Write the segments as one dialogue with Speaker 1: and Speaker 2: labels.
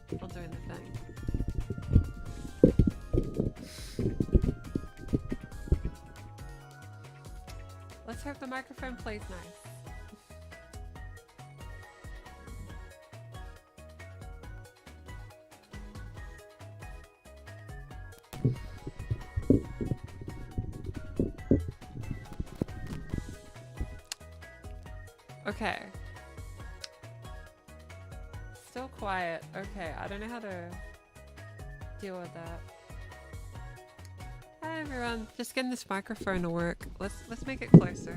Speaker 1: Still doing the thing. Let's hope the microphone plays nice. Okay. Still quiet. Okay, I don't know how to deal with that. Hi everyone, just getting this microphone to work. Let's make it closer.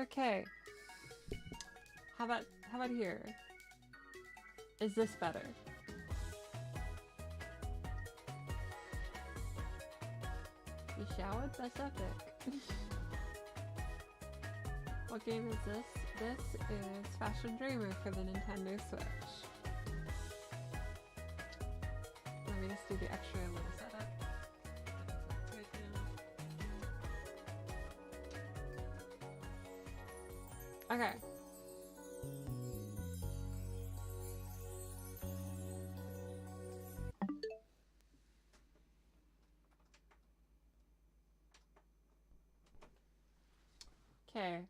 Speaker 1: Okay. How about here? Is this better? You showered? That's epic. What game is this? This is Fashion Dreamer for the Nintendo Switch. Let me just do the extra little setup. Okay. Okay.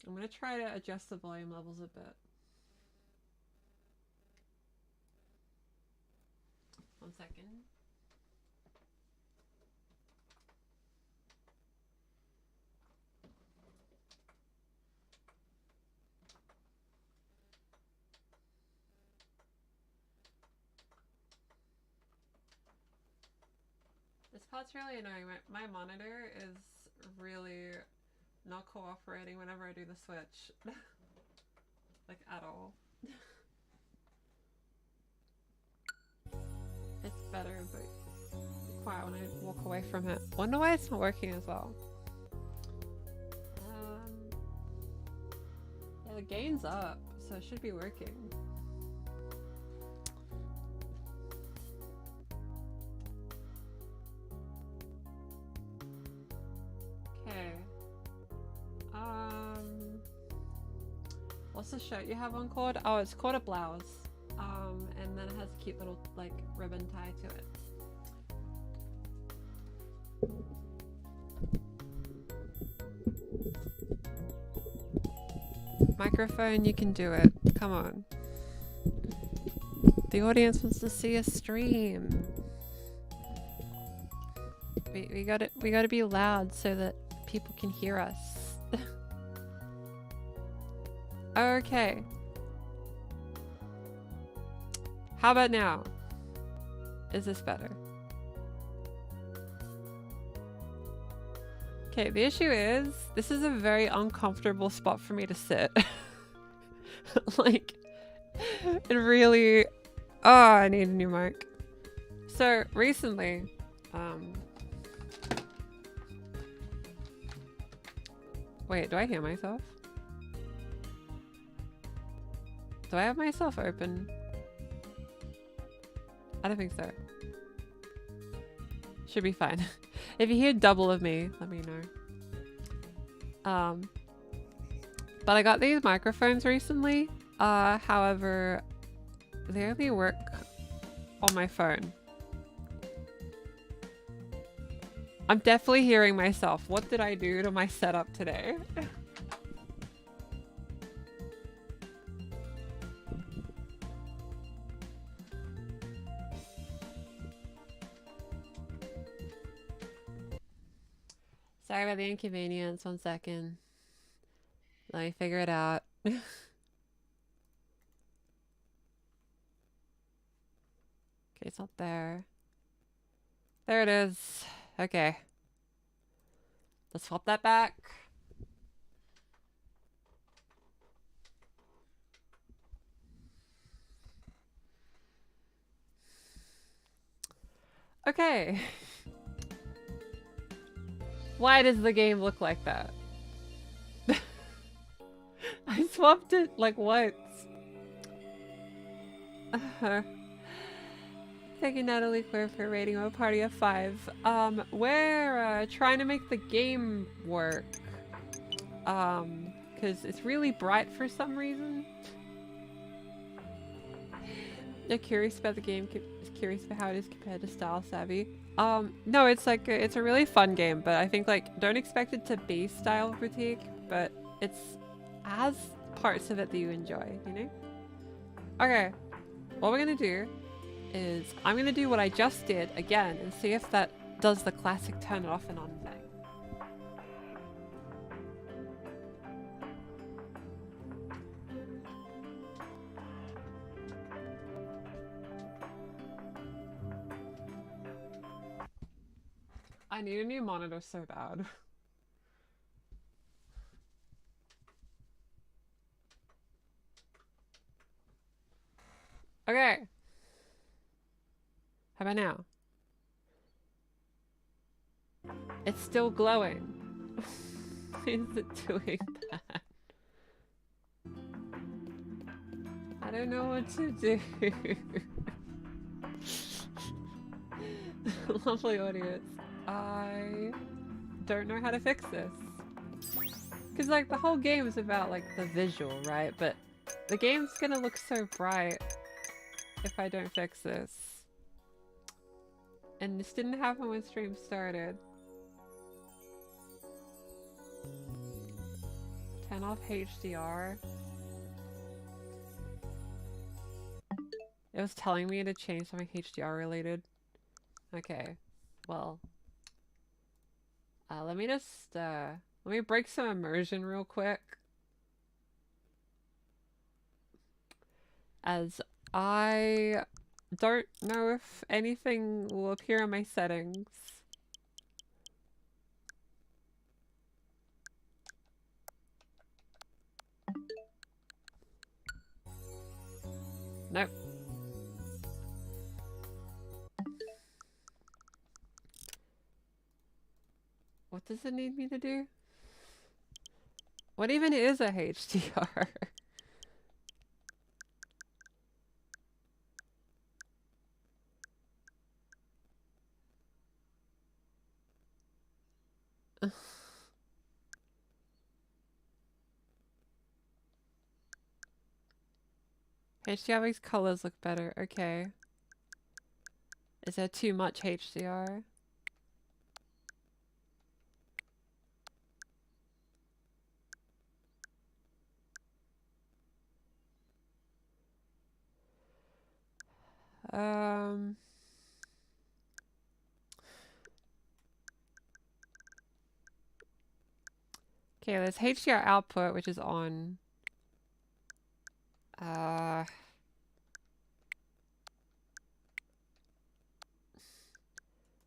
Speaker 1: I'm gonna try to adjust the volume levels a bit. One second. This part's really annoying. My monitor is really not cooperating whenever I do the switch. Like, at all. It's better, but be quiet when I walk away from it. Wonder why it's not working as well. Yeah, the gain's up, so it should be working. Okay. What's the shirt you have on called? Oh, it's called a blouse. And then it has a cute little like ribbon tie to it. Microphone, you can do it. Come on. The audience wants to see a stream. We gotta be loud so that people can hear us. Okay. How about now? Is this better? Okay, the issue is, this is a very uncomfortable spot for me to sit. Like, it really... Oh, I need a new mic. So, recently, wait, do I hear myself? Do I have myself open? I don't think so. Should be fine. If you hear double of me, let me know. But I got these microphones recently. However, they only work on my phone. I'm definitely hearing myself. What did I do to my setup today? Sorry about the inconvenience. 1 second. Let me figure it out. Okay, it's not there. There it is. Okay. Let's swap that back. Okay. Why does the game look like that? I swapped it like once. Thank you, Natalie Claire, for rating a party of 5. We're trying to make the game work. Because it's really bright for some reason. They're curious about the game, curious about how it is compared to Style Savvy. No, it's like, it's a really fun game, but I think like, don't expect it to be Style Boutique, but it's as parts of it that you enjoy, you know? Okay, what we're gonna do is, I'm gonna do what I just did again and see if that does the classic turn it off and on thing. I need a new monitor so bad. Okay. How about now? It's still glowing. Why is it doing that? I don't know what to do. Lovely audience. I don't know how to fix this. Because like the whole game is about like the visual, right? But the game's gonna look so bright if I don't fix this. And this didn't happen when stream started. Turn off HDR. It was telling me to change something HDR related. Okay, well. Let me just, let me break some immersion real quick. As I don't know if anything will appear in my settings. Nope. What does it need me to do? What even is a HDR? HDR makes colors look better. Okay. Is there too much HDR? Okay, there's HDR output, which is on.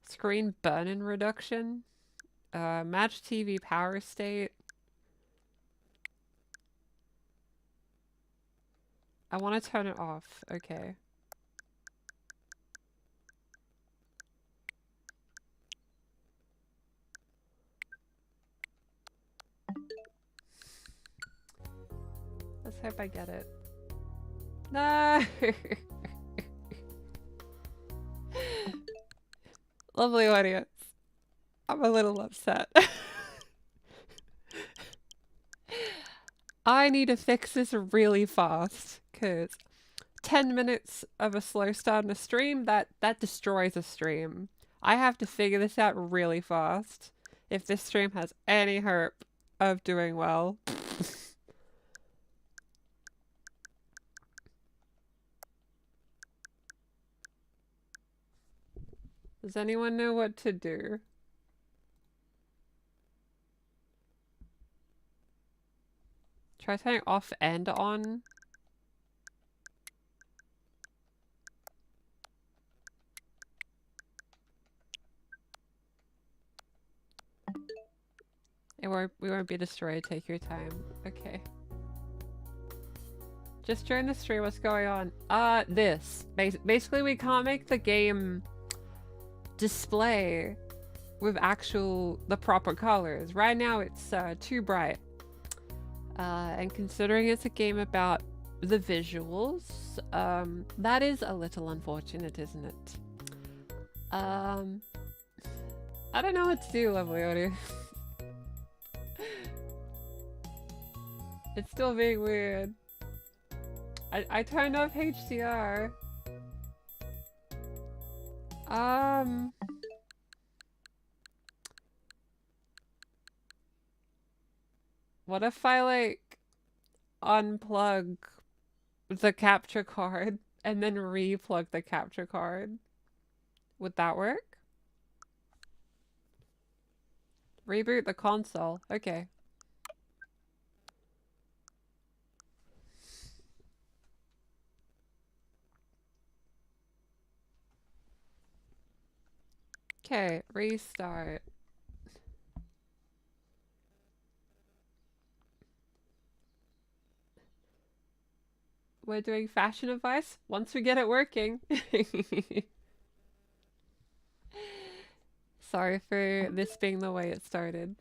Speaker 1: Screen burn-in reduction. Match TV power state. I want to turn it off. Okay. Let's hope I get it. No! Lovely audience. I'm a little upset. I need to fix this really fast, because 10 minutes of a slow start in a stream, that destroys a stream. I have to figure this out really fast if this stream has any hope of doing well. Does anyone know what to do? Try turning off and on. We won't be destroyed. Take your time. Okay. Just during the stream, what's going on? This. Basically, we can't make the game display with the proper colors. Right now it's too bright. And considering it's a game about the visuals, that is a little unfortunate, isn't it? I don't know what to do, lovely audio. It's still being weird. I turned off HDR. What if I like unplug the capture card and then re-plug the capture card? Would that work? Reboot the console. Okay. Okay, restart. We're doing fashion advice once we get it working. Sorry for this being the way it started.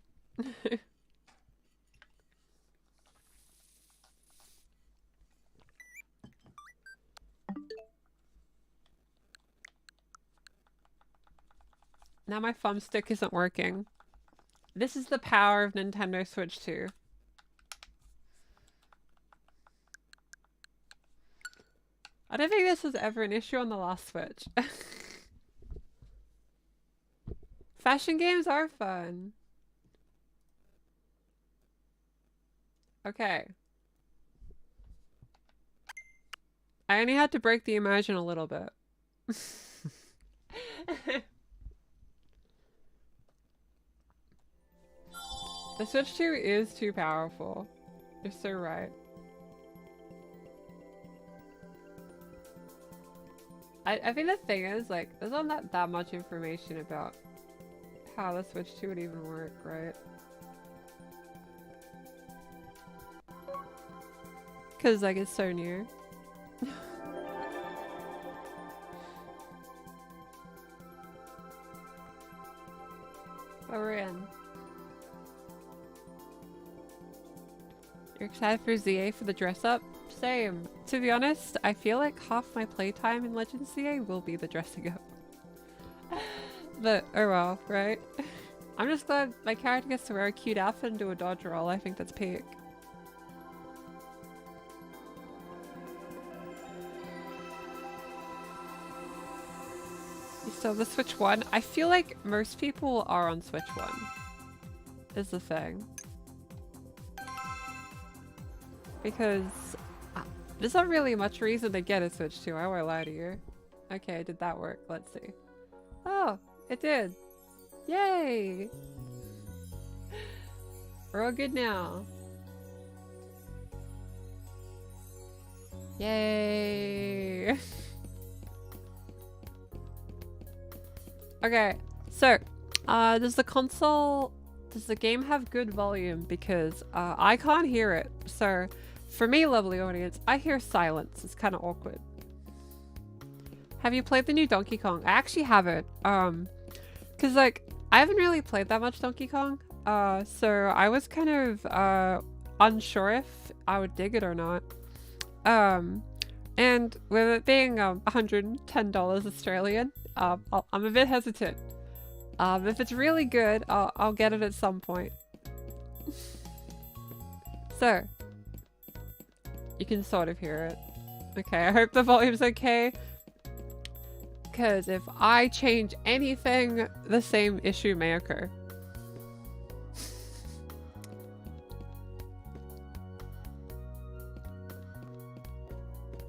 Speaker 1: Now my thumbstick isn't working. This is the power of Nintendo Switch 2. I don't think this was ever an issue on the last Switch. Fashion games are fun. Okay. I only had to break the immersion a little bit. The Switch 2 is too powerful. You're so right. I think the thing is, like, there's not that much information about how the Switch 2 would even work, right? Because, like, it's so new. But we're in. You're excited for ZA for the dress up? Same. To be honest, I feel like half my playtime in Legends ZA will be the dressing up. But, oh well, right? I'm just glad my character gets to wear a cute outfit and do a dodge roll. I think that's peak. You still have the Switch 1? I feel like most people are on Switch 1. Is the thing. Because there's not really much reason to get a Switch 2, I won't lie to you. Okay, did that work? Let's see. Oh, it did. Yay! We're all good now. Yay! Okay, so, does the game have good volume? Because, I can't hear it, so... For me, lovely audience, I hear silence. It's kind of awkward. Have you played the new Donkey Kong? I actually haven't. Cause like, I haven't really played that much Donkey Kong. So I was kind of, unsure if I would dig it or not. And with it being, $110 Australian, I'm a bit hesitant. If it's really good, I'll get it at some point. So. You can sort of hear it. Okay, I hope the volume's okay. Because if I change anything, the same issue may occur.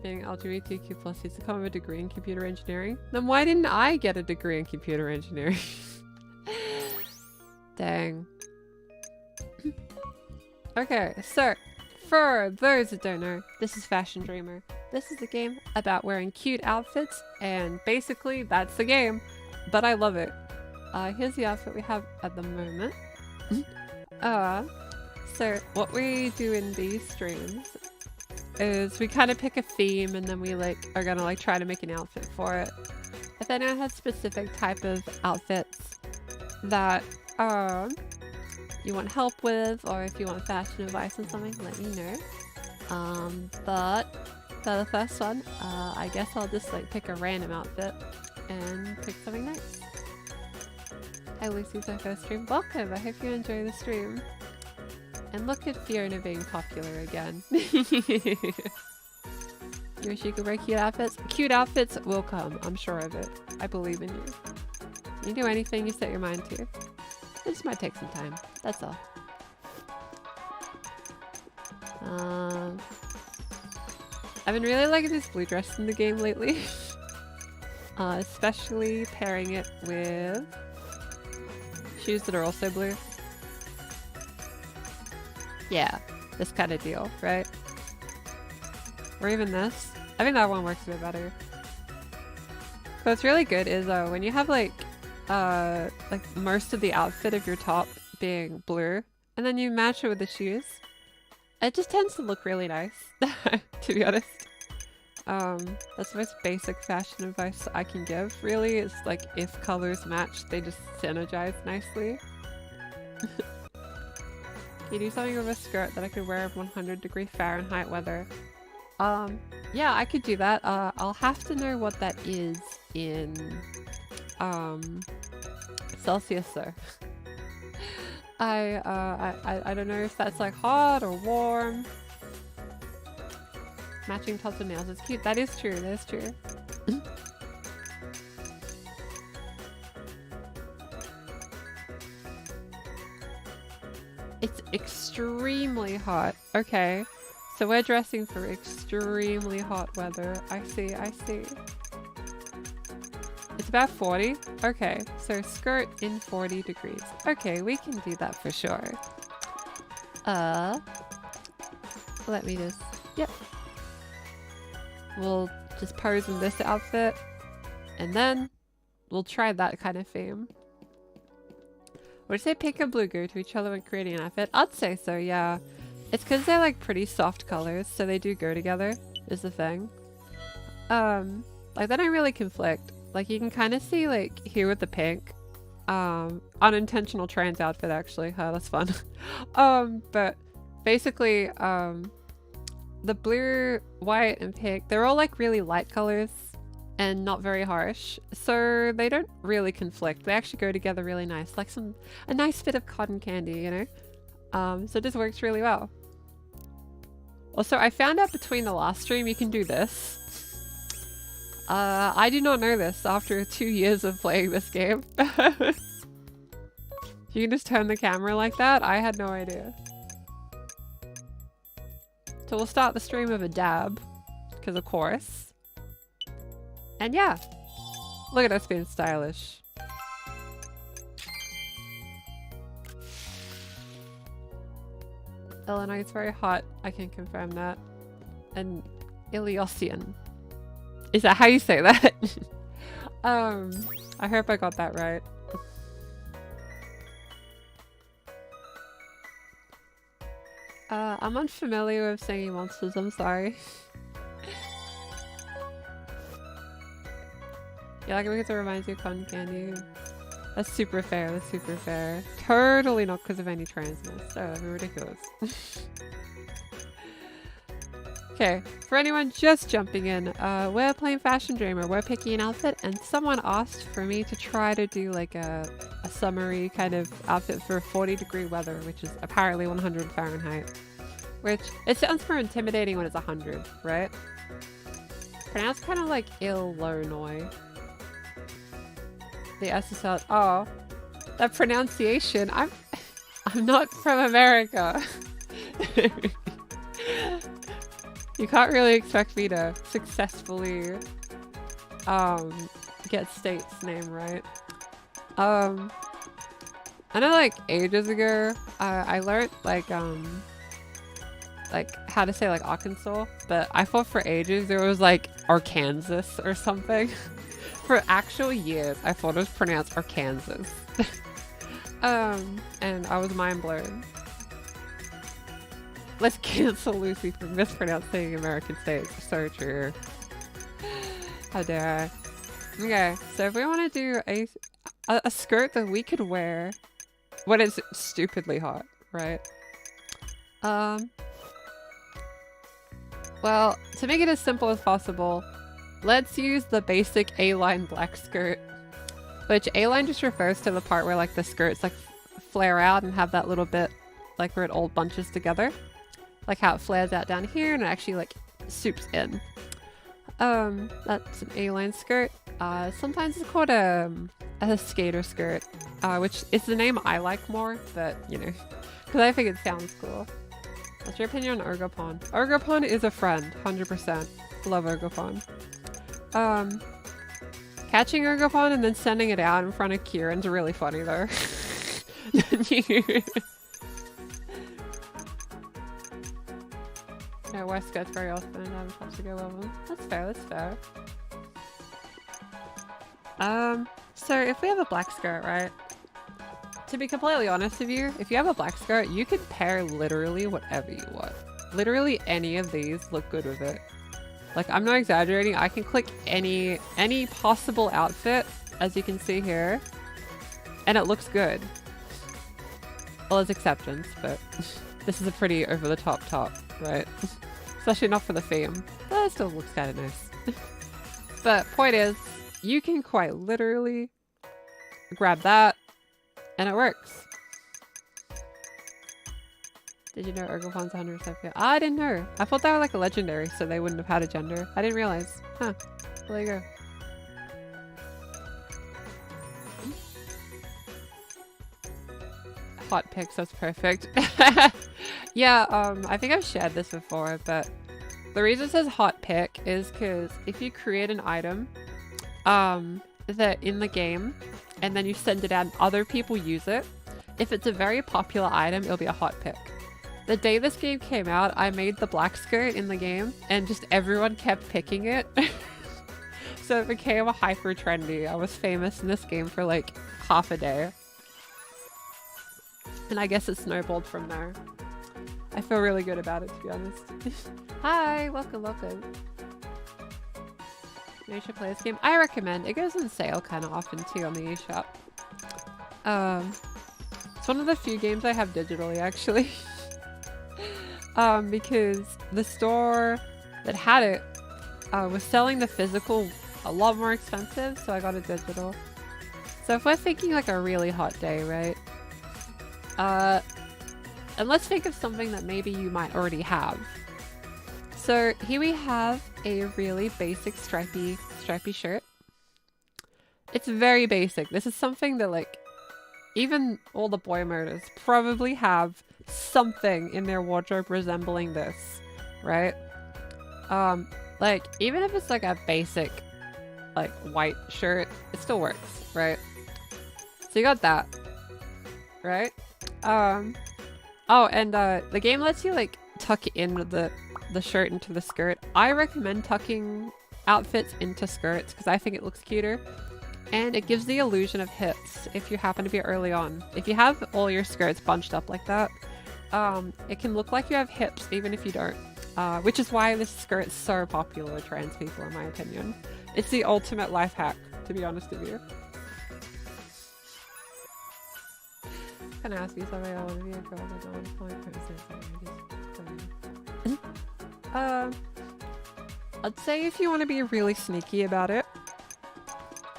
Speaker 1: Being LGBTQ+ needs to come with a degree in computer engineering. Then why didn't I get a degree in computer engineering? Dang. Okay, so... For those that don't know, this is Fashion Dreamer. This is a game about wearing cute outfits, and basically that's the game, but I love it. Here's the outfit we have at the moment. So what we do in these streams is we kind of pick a theme and then we are gonna try to make an outfit for it. If anyone has specific type of outfits that you want help with, or if you want fashion advice on something, let me know. But for the first one, I guess I'll just like pick a random outfit and pick something nice. Hi Lucy's my first stream. Welcome, I hope you enjoy the stream. And look at Fiona being popular again. You wish you could wear cute outfits? Cute outfits will come, I'm sure of it. I believe in you. You do anything you set your mind to. It just might take some time, that's all. I've been really liking this blue dress in the game lately. Especially pairing it with shoes that are also blue. Yeah, this kind of deal, right? Or even this. I think that one works a bit better. What's really good is when you have like most of the outfit of your top being blue, and then you match it with the shoes, it just tends to look really nice, to be honest. That's the most basic fashion advice I can give, really. It's like if colors match, they just synergize nicely. Can you do something with a skirt that I could wear in 100-degree Fahrenheit weather? Yeah, I could do that. I'll have to know what that is in Celsius though. I don't know if that's like hot or warm. Matching tops and nails is cute. That is true, that is true. It's extremely hot. Okay. So we're dressing for extremely hot weather. I see, I see. It's about 40? Okay, so skirt in 40 degrees. Okay, we can do that for sure. Let me just... Yep. We'll just pose in this outfit. And then we'll try that kind of theme. Would you say pink and blue go to each other when creating an outfit? I'd say so, yeah. It's because they're like pretty soft colors, so they do go together, is the thing. Like they don't really conflict. Like you can kind of see like here with the pink, unintentional trans outfit actually. Oh, that's fun. But basically, the blue, white, and pink, they're all like really light colors and not very harsh, so they don't really conflict. They actually go together really nice, like a nice bit of cotton candy, you know. So it just works really well. Also, I found out between the last stream you can do this. I did not know this after 2 years of playing this game. You can just turn the camera like that? I had no idea. So we'll start the stream with a dab, because of course. And yeah, look at us being stylish. Illinois is very hot, I can confirm that. And Iliosian. Is that how you say that? I hope I got that right. I'm unfamiliar with singing monsters, I'm sorry. Yeah, like because it reminds you of cotton candy. That's super fair, that's super fair. Totally not because of any transness. Oh, that'd be ridiculous. Okay, for anyone just jumping in, we're playing Fashion Dreamer. We're picking an outfit, and someone asked for me to try to do like a summery kind of outfit for 40-degree weather, which is apparently 100 Fahrenheit. Which, it sounds more intimidating when it's 100, right? Pronounced kind of like Illinois. The SSL. Oh, that pronunciation. I'm not from America. You can't really expect me to successfully get state's name right. I know like ages ago I learned like how to say like Arkansas, but I thought for ages there was like Arkansas or something. For actual years I thought it was pronounced Arkansas. And I was mind blown. Let's cancel Lucy for mispronouncing American states. So true. How dare I? Okay, so if we want to do a skirt that we could wear when it's stupidly hot, right? Well, to make it as simple as possible, let's use the basic A-line black skirt, which A-line just refers to the part where like the skirts like flare out and have that little bit like where it all bunches together. Like how it flares out down here and it actually like soups in. That's an A-line skirt. Sometimes it's called a skater skirt, which is the name I like more, but you know, because I think it sounds cool. What's your opinion on Ergopon? Ergopon is a friend, 100%. Love Ergopon. Catching Ergopon and then sending it out in front of Kieran's really funny though. No, wear skirts very often and have a chance to go well with them. That's fair, that's fair. So if we have a black skirt, right? To be completely honest with you, if you have a black skirt, you could pair literally whatever you want. Literally any of these look good with it. Like, I'm not exaggerating. I can click any possible outfit, as you can see here, and it looks good. Well, there's exceptions, but this is a pretty over-the-top top, right? Especially not for the theme. But it still looks kind of nice. But point is, you can quite literally grab that, and it works. Did you know Ergopon's 100% female? I didn't know. I thought they were like a legendary, so they wouldn't have had a gender. I didn't realize. Huh. Well, there you go. Hot pics, that's perfect. Yeah, I think I've shared this before, but the reason it says hot pic is because if you create an item that in the game and then you send it out and other people use it, if it's a very popular item, it'll be a hot pic. The day this game came out, I made the black skirt in the game and just everyone kept picking it. So it became a hyper trendy. I was famous in this game for like half a day. And I guess it snowballed from there. I feel really good about it, to be honest. Hi, welcome, welcome. You should play this game. I recommend. It goes on sale kind of often too on the eShop. It's one of the few games I have digitally, actually. Because the store that had it was selling the physical a lot more expensive, so I got it digital. So if we're thinking like a really hot day, right? And let's think of something that maybe you might already have. So here we have a really basic stripy shirt. It's very basic. This is something that like even all the boy murders probably have something in their wardrobe resembling this, right? Like even if it's like a basic like white shirt, it still works, right? So you got that, right? Oh, and the game lets you like tuck in the shirt into the skirt. I recommend tucking outfits into skirts because I think it looks cuter. And it gives the illusion of hips if you happen to be early on. If you have all your skirts bunched up like that, it can look like you have hips even if you don't. Which is why this skirt is so popular with trans people, in my opinion. It's the ultimate life hack, to be honest with you. Can I ask you something? I want to be a girl, but not a point. I'd say if you want to be really sneaky about it,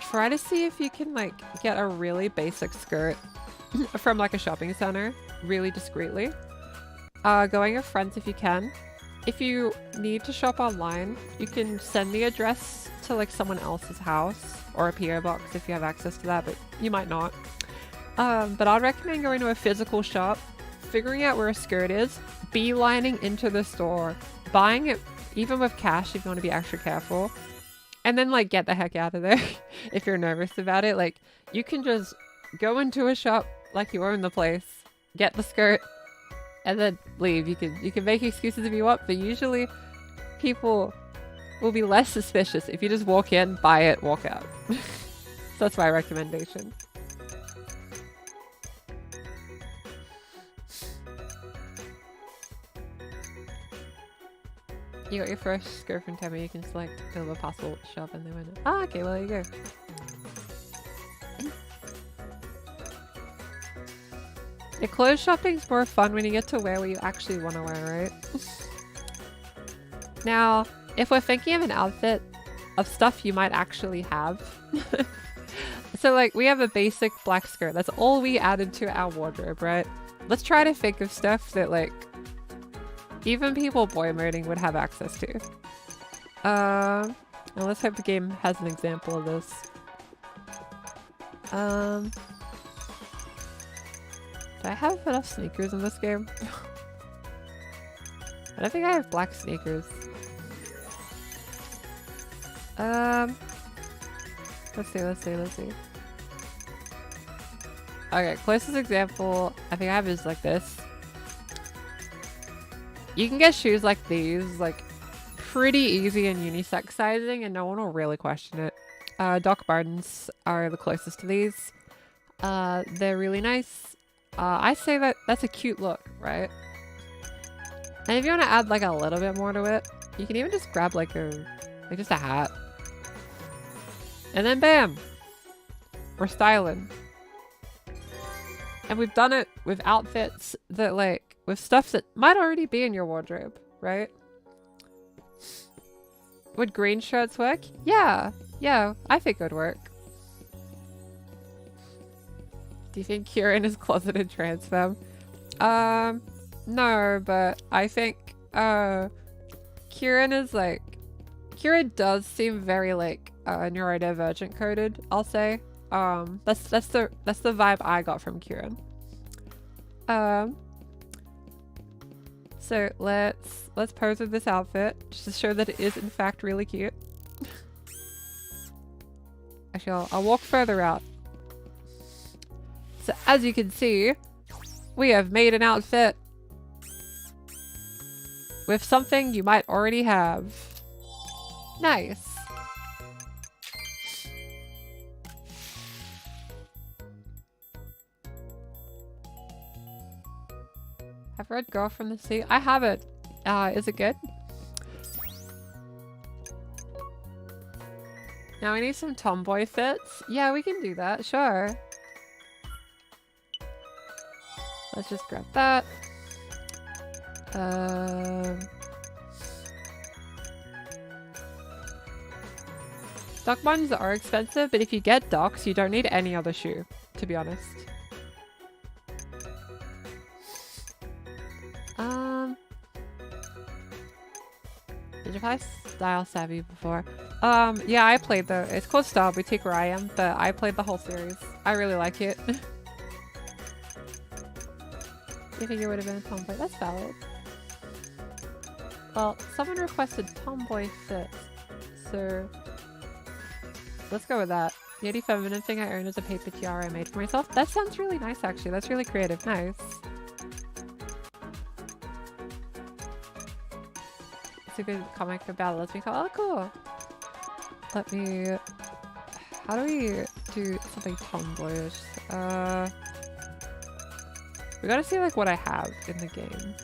Speaker 1: try to see if you can like get a really basic skirt from like a shopping center really discreetly. Going with friends if you can. If you need to shop online, you can send the address to like someone else's house or a PO box if you have access to that, but you might not. But I'd recommend going to a physical shop, figuring out where a skirt is, beelining into the store, buying it even with cash if you want to be extra careful, and then like get the heck out of there if you're nervous about it. Like you can just go into a shop like you own the place, get the skirt, and then leave. You can make excuses if you want, but usually people will be less suspicious if you just walk in, buy it, walk out. So that's my recommendation. You got your first skirt from Temu, you can select a possible shop and they win it. Ah, okay, well there you go. Yeah, clothes shopping's more fun when you get to wear what you actually want to wear, right? Now, if we're thinking of an outfit of stuff you might actually have. So like, we have a basic black skirt. That's all we added to our wardrobe, right? Let's try to think of stuff that like, even people boy moding would have access to. And let's hope the game has an example of this. Do I have enough sneakers in this game? I don't think I have black sneakers. Let's see. Okay, closest example I think I have is like this. You can get shoes like these, like pretty easy in unisex sizing and no one will really question it. Doc Martens are the closest to these. They're really nice. I say that that's a cute look, right? And if you want to add like a little bit more to it, you can even just grab like just a hat. And then bam! We're styling. And we've done it with outfits that like, with stuff that might already be in your wardrobe, right? Would green shirts work? Yeah, I think it would work. Do you think Kieran is closeted trans femme? No, but I think, Kieran is like, Kieran does seem very like, neurodivergent coded, I'll say. That's the vibe I got from Kieran. So let's pose with this outfit just to show that it is in fact really cute. Actually, I'll walk further out. So as you can see, we have made an outfit with something you might already have. Nice. I've read Girl from the Sea. I have it. Is it good? Now we need some tomboy fits. Yeah, we can do that. Sure. Let's just grab that. Doc Martens are expensive, but if you get Docs, you don't need any other shoe, to be honest. Did you play Style Savvy before? Yeah, I played it's called Style Boutique where I am, but I played the whole series. I really like it. You think it would have been a tomboy? That's valid. Well, someone requested tomboy fits, so let's go with that. The only feminine thing I own is a paper tiara I made for myself. That sounds really nice, actually. That's really creative. Nice. It's a good comic about lesbian couple. Oh, cool. Let me... How do we do something tomboyish? We gotta see like what I have in the game.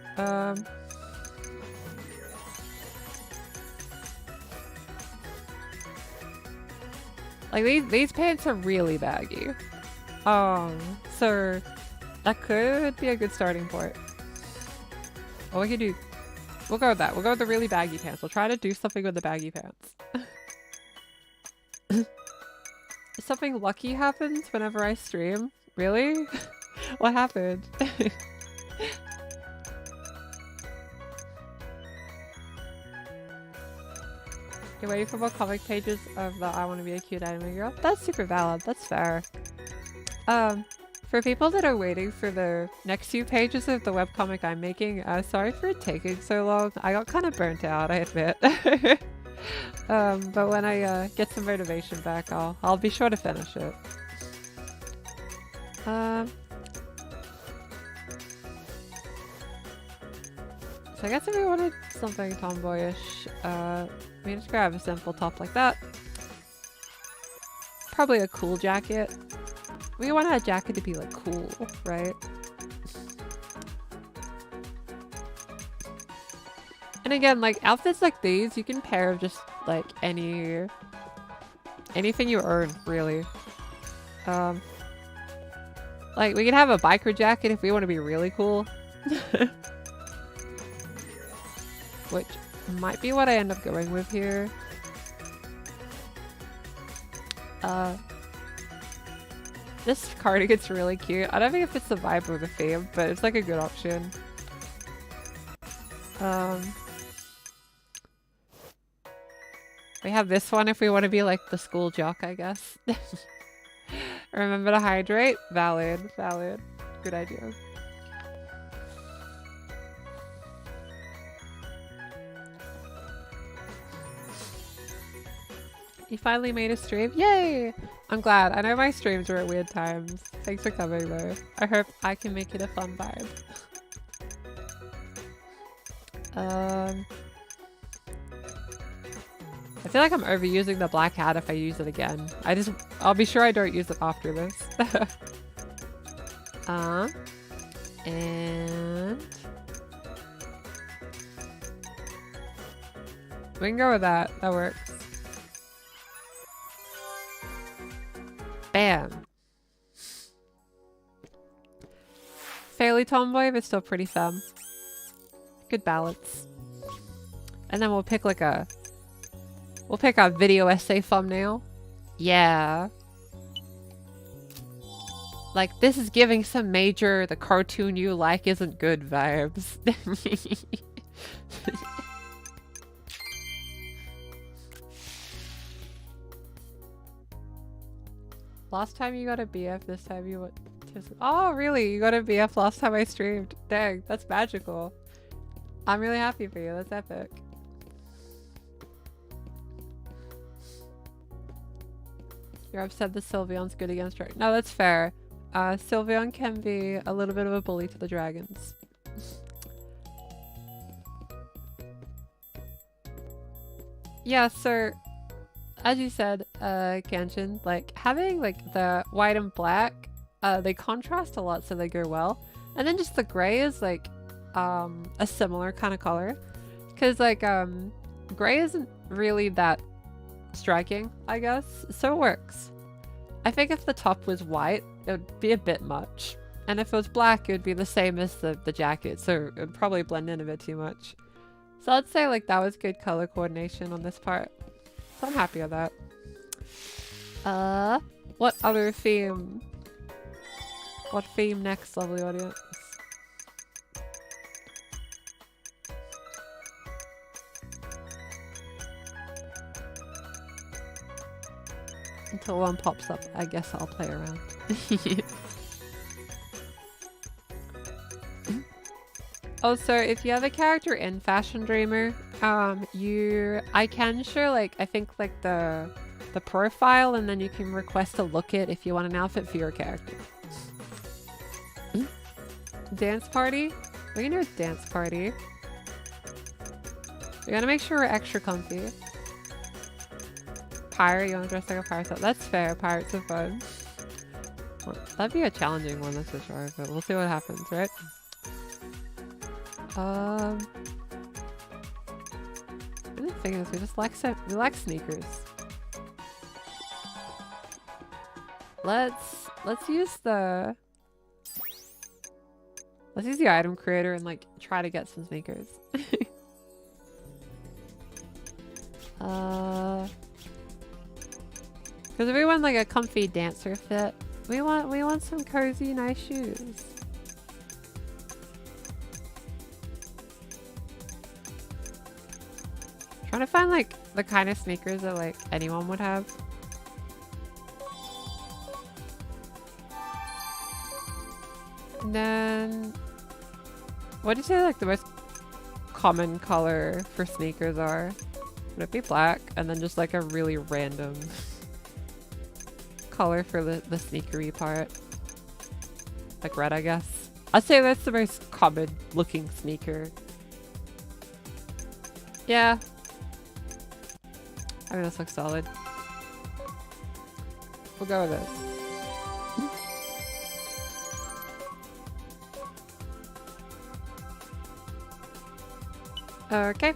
Speaker 1: Like these pants are really baggy. So that could be a good starting point. What we could do, we'll go with that. We'll go with the really baggy pants. We'll try to do something with the baggy pants. Something lucky happens whenever I stream. Really? What happened? You're waiting for more comic pages of the I want to be a cute anime girl? That's super valid. That's fair. For people that are waiting for the next few pages of the webcomic I'm making, sorry for it taking so long. I got kind of burnt out, I admit. But when I get some motivation back, I'll be sure to finish it. So I guess if we wanted something tomboyish, we just grab a simple top like that. Probably a cool jacket. We want a jacket to be like cool, right? And again, like outfits like these, you can pair with just like anything you earn, really. Like, we could have a biker jacket if we want to be really cool. Which might be what I end up going with here. This cardigan's really cute. I don't think it fits the vibe of the theme, but it's like a good option. We have this one if we want to be like the school jock, I guess. Remember to hydrate? Valid, valid. Good idea. You finally made a stream? Yay! I'm glad. I know my streams were at weird times. Thanks for coming though. I hope I can make it a fun vibe. I feel like I'm overusing the black hat if I use it again. I'll be sure I don't use it after this. And we can go with that. That works. Bam. Fairly tomboy, but still pretty femme. Good balance. And then we'll pick like a video essay thumbnail. Yeah. Like, this is giving some major the cartoon you like isn't good vibes. Last time you got a BF, this time you went to... Oh, really? You got a BF last time I streamed? Dang, that's magical. I'm really happy for you. That's epic. You're upset that Sylveon's good against dragons. No, that's fair. Sylveon can be a little bit of a bully to the dragons. Yeah, so as you said, Kanchan, like having like the white and black, they contrast a lot, so they go well. And then just the gray is like a similar kind of color, because like gray isn't really that striking, I guess, so it works. I think if the top was white, it would be a bit much, and if it was black, it would be the same as the jacket, so it would probably blend in a bit too much. So I'd say like that was good color coordination on this part, so I'm happy with that. What other theme? What theme next, lovely audience? Until one pops up, I guess I'll play around. Also, if you have a character in Fashion Dreamer, I can share like, I think like the profile, and then you can request to look it if you want an outfit for your character. Dance party? We can do a dance party. We gotta make sure we're extra comfy. Pirate, you want to dress like a pirate? That's fair, pirates are fun. Well, that'd be a challenging one, that's for sure, but we'll see what happens, right? The thing is, we just lack sneakers. Let's use the item creator and like try to get some sneakers. Because if we want like a comfy dancer fit, we want some cozy, nice shoes. Trying to find like the kind of sneakers that like anyone would have. And then, what do you say like the most common color for sneakers are? Would it be black? And then just like a really random color for the sneakery part. Like red, I guess. I'd say that's the most common looking sneaker. Yeah. I mean, this looks solid. We'll go with it. Okay.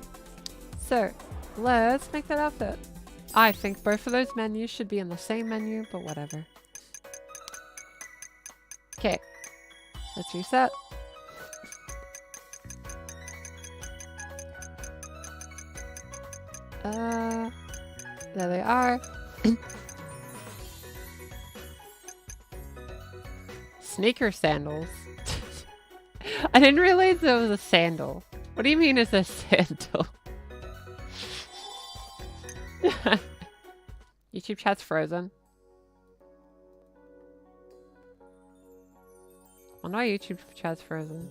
Speaker 1: So, let's make that outfit. I think both of those menus should be in the same menu, but whatever. Okay, let's reset. There they are. Sneaker sandals. I didn't realize it was a sandal. What do you mean it's a sandal? YouTube chat's frozen. Well, no, YouTube chat's frozen.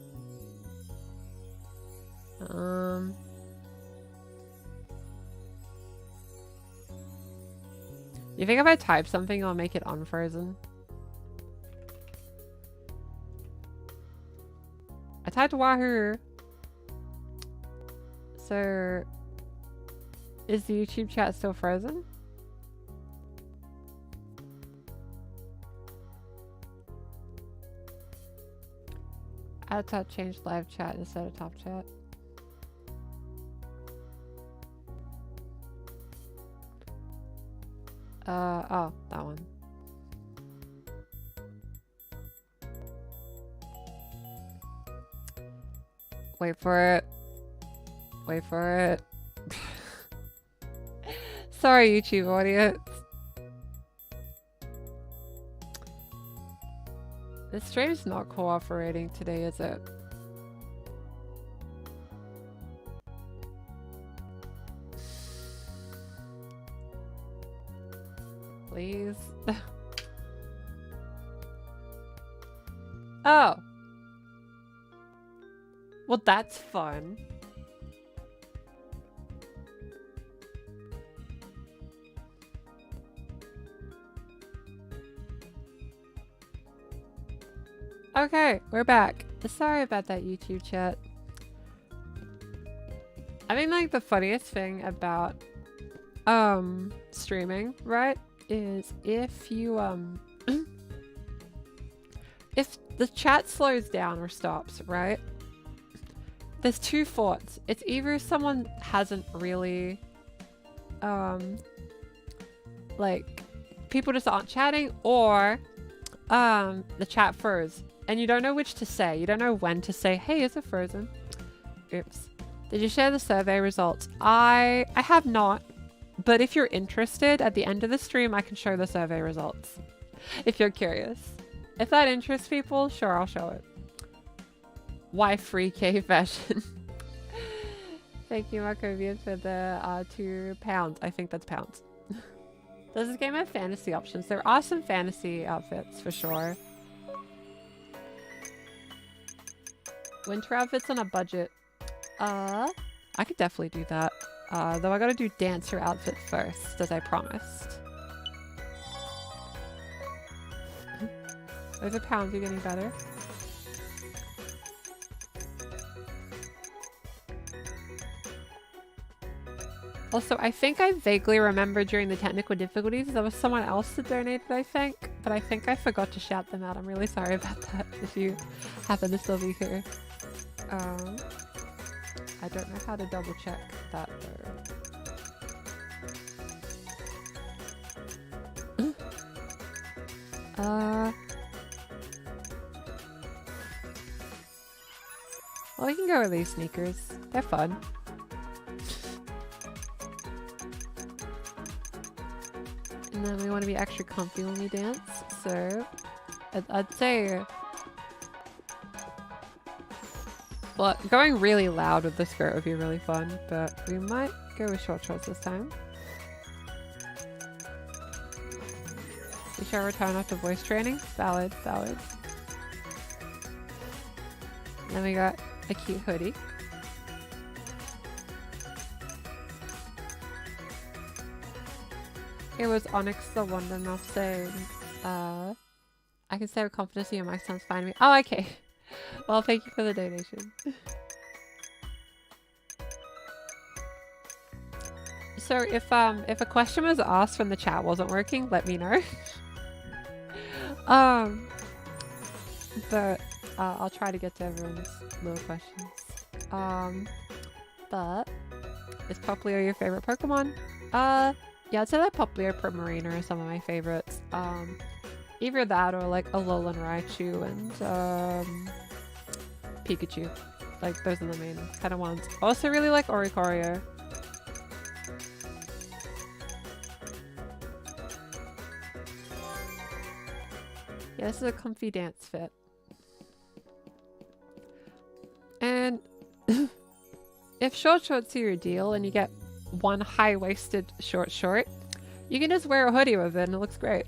Speaker 1: You think if I type something, I'll make it unfrozen? I typed Wahoo. So, is the YouTube chat still frozen? Add to change live chat instead of top chat. Oh, that one. Wait for it. Wait for it. Sorry, YouTube audience. This stream's not cooperating today, is it? Please. Oh. Well, that's fun. Okay, we're back. Sorry about that, YouTube chat. I think like the funniest thing about streaming, right, is if you if the chat slows down or stops, right? There's two thoughts. It's either someone hasn't really like people just aren't chatting, or the chat froze. And you don't know which to say. You don't know when to say, hey, is it frozen? Oops. Did you share the survey results? I have not. But if you're interested, at the end of the stream, I can show the survey results. If you're curious. If that interests people, sure, I'll show it. Why free K fashion? Thank you, Markovian, for the £2. I think that's pounds. Does this game have fantasy options? There are some fantasy outfits, for sure. Winter outfits on a budget. I could definitely do that. Though I gotta do dancer outfit first, as I promised. Those are pounds, you're getting better. Also, I think I vaguely remember during the technical difficulties there was someone else that donated, I think. But I think I forgot to shout them out. I'm really sorry about that if you happen to still be here. I don't know how to double check that though. Well, we can go with these sneakers. They're fun. And then we want to be extra comfy when we dance, so I'd say, well, going really loud with the skirt would be really fun, but we might go with short shorts this time. We shall return after voice training. Valid, valid. And then we got a cute hoodie. It was Onyx the Wondermouth saying, I can say with confidence your mic sounds fine to me. Oh, okay. Well, thank you for the donation. So if a question was asked when the chat wasn't working, let me know. But I'll try to get to everyone's little questions. But is Popplio your favorite Pokemon? Yeah, I'd say that Popplio, Primarina are some of my favorites. Either that or like Alolan Raichu and Pikachu. Like those are the main kind of ones. Also really like Oricorio. Yeah, this is a comfy dance fit. And if short shorts are your deal and you get one high-waisted short, you can just wear a hoodie with it and it looks great.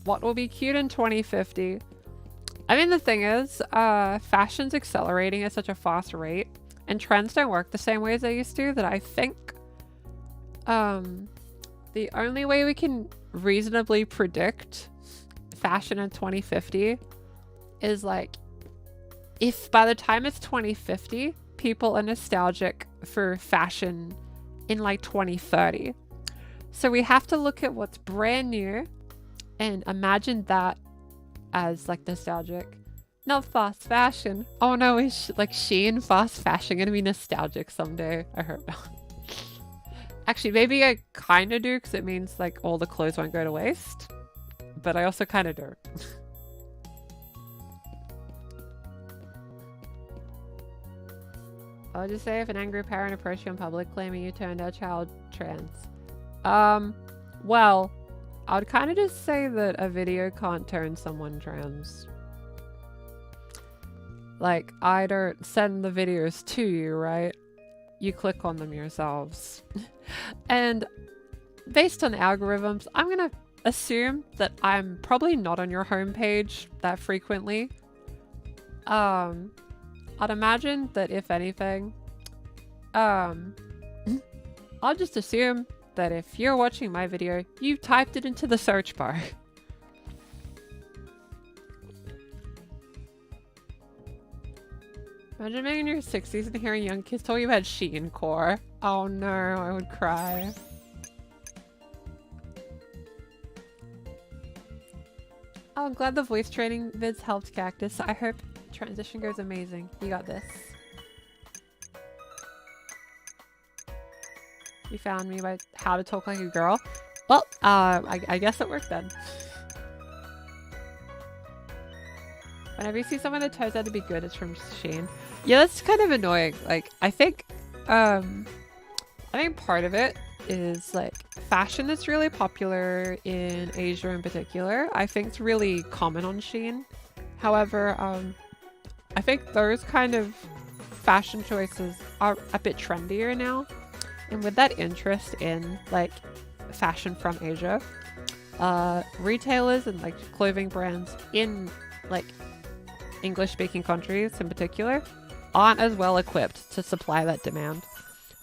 Speaker 1: What will be cute in 2050? I mean, the thing is, fashion's accelerating at such a fast rate and trends don't work the same way as they used to, that I think the only way we can reasonably predict fashion in 2050 is like, if by the time it's 2050, people are nostalgic for fashion in like 2030. So we have to look at what's brand new and imagine that as like nostalgic. Not fast fashion. Oh no, is like Shein fast fashion gonna be nostalgic someday? I hope not. Actually, maybe I kind of do because it means like all the clothes won't go to waste. But I also kind of don't. I'll just say if an angry parent approached you in public claiming you turned our child trans. Well, I would kind of just say that a video can't turn someone trans. Like, I don't send the videos to you, right? You click on them yourselves. And based on algorithms, I'm gonna assume that I'm probably not on your homepage that frequently. I'd imagine that if anything, I'll just assume that if you're watching my video, you typed it into the search bar. Imagine being in your 60s and hearing young kids tell you about Shein core. Oh no, I would cry. Oh, I'm glad the voice training vids helped, Cactus. I hope transition goes amazing. You got this. You found me by how to talk like a girl. Well, I guess it worked then. Whenever you see someone that turns out to be good, it's from Shein. Yeah, that's kind of annoying. Like, I think part of it is like fashion that's really popular in Asia in particular. I think it's really common on Shein. However, I think those kind of fashion choices are a bit trendier now. And with that interest in like fashion from Asia, retailers and like clothing brands in like English speaking countries in particular aren't as well equipped to supply that demand.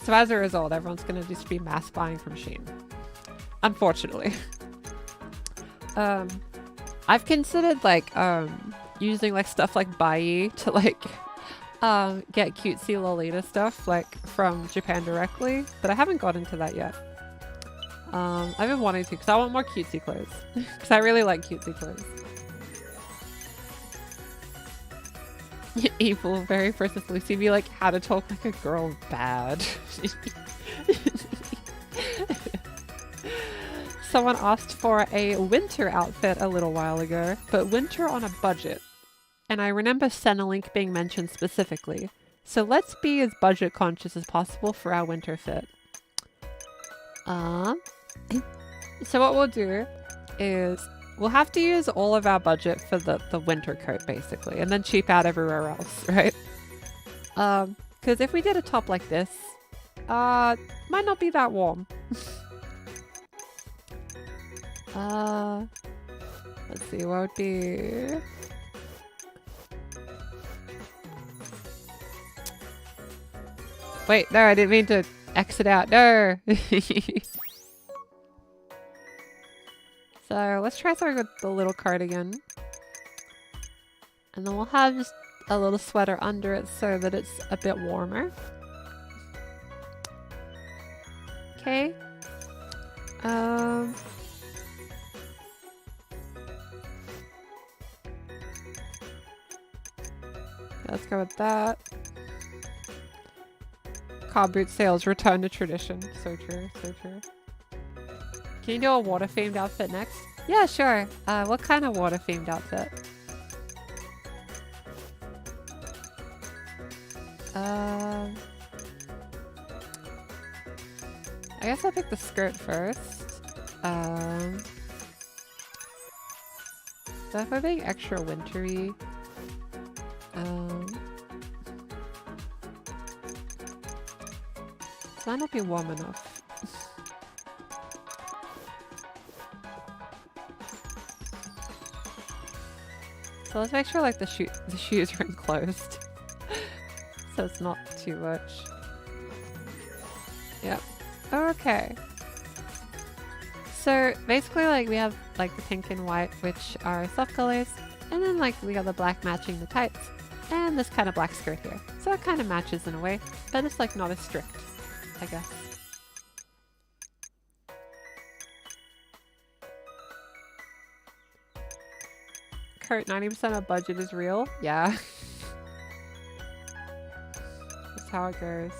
Speaker 1: So as a result, everyone's going to just be mass buying from Shein. Unfortunately. I've considered like using like stuff like Bai to like get cutesy Lolita stuff like from Japan directly, but I haven't got into that yet. I've been wanting to because I want more cutesy clothes because I really like cutesy clothes. Evil, very first is Lucy be like, how to talk like a girl bad. Someone asked for a winter outfit a little while ago, but winter on a budget. And I remember Centrelink being mentioned specifically. So let's be as budget conscious as possible for our winter fit. So what we'll do is we'll have to use all of our budget for the winter coat basically, and then cheap out everywhere else, right? Because if we did a top like this, might not be that warm. Let's see, what would be... Wait, no, I didn't mean to exit out. No! So let's try something with the little cardigan. And then we'll have just a little sweater under it so that it's a bit warmer. Okay. Let's go with that. Car boot sales return to tradition. So true, so true. Can you do a water themed outfit next? Yeah, sure. What kind of water themed outfit? I guess I'll pick the skirt first. So if I'm being extra wintry, this might not be warm enough. So let's make sure like the shoes are enclosed. So it's not too much. Yep. Okay. So basically like we have like the pink and white, which are soft colors, and then like we got the black matching the tights, and this kind of black skirt here. So it kind of matches in a way, but it's like not as strict, I guess. Kurt, 90% of budget is real? Yeah. That's how it goes.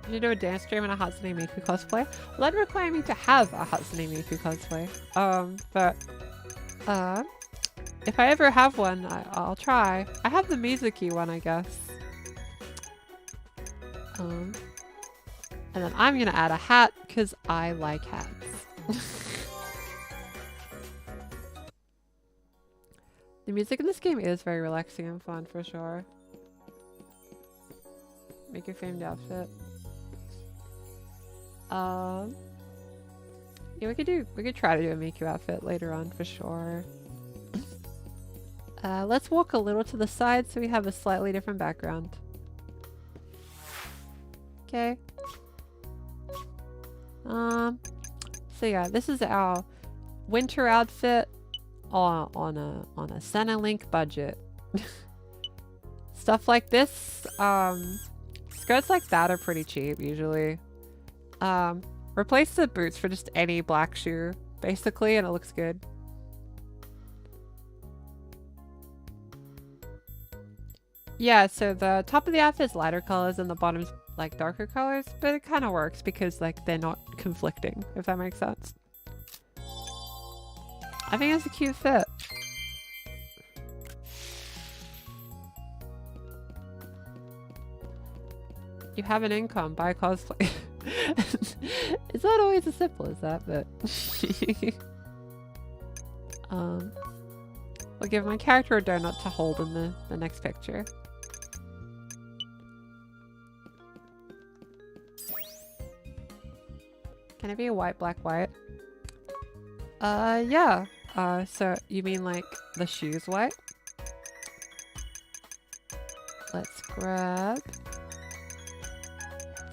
Speaker 1: You should do a dance stream and a Hatsune Miku cosplay. Well, that'd require me to have a Hatsune Miku cosplay. If I ever have one, I'll try. I have the Mizuki one, I guess. And then I'm gonna add a hat, because I like hats. The music in this game is very relaxing and fun, for sure. Make your famed outfit. Yeah, we could try to do a Miku outfit later on, for sure. Let's walk a little to the side so we have a slightly different background. Okay. So yeah, this is our winter outfit on a Centrelink budget. Stuff like this, skirts like that are pretty cheap usually. Replace the boots for just any black shoe, basically, and it looks good. Yeah, so the top of the outfit is lighter colors and the bottom's like darker colors, but it kind of works because like they're not conflicting, if that makes sense. I think it's a cute fit. You have an income, buy cosplay. It's not always as simple as that, but I'll give my character a donut to hold in the next picture. Can it be a white, black, white? Yeah. So you mean like the shoes white? Let's grab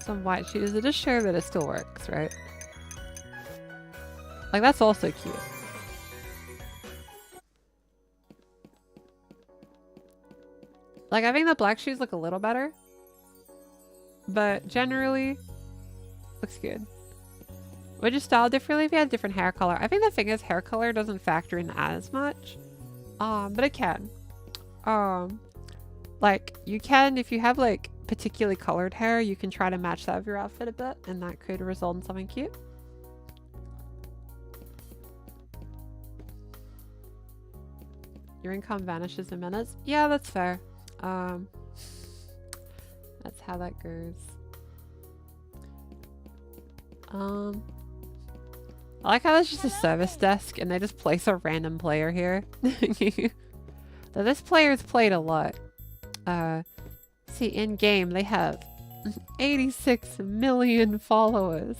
Speaker 1: some white shoes to just show that it still works, right? Like that's also cute. Like I think the black shoes look a little better, but generally looks good. Would you style differently if you had different hair color? I think the thing is hair color doesn't factor in as much, but it can. Like you can, if you have like particularly colored hair, you can try to match that with your outfit a bit, and that could result in something cute. Your income vanishes in minutes. Yeah, that's fair. That's how that goes. I like how there's just a service desk and they just place a random player here. Now this player's played a lot. See, in game they have 86 million followers.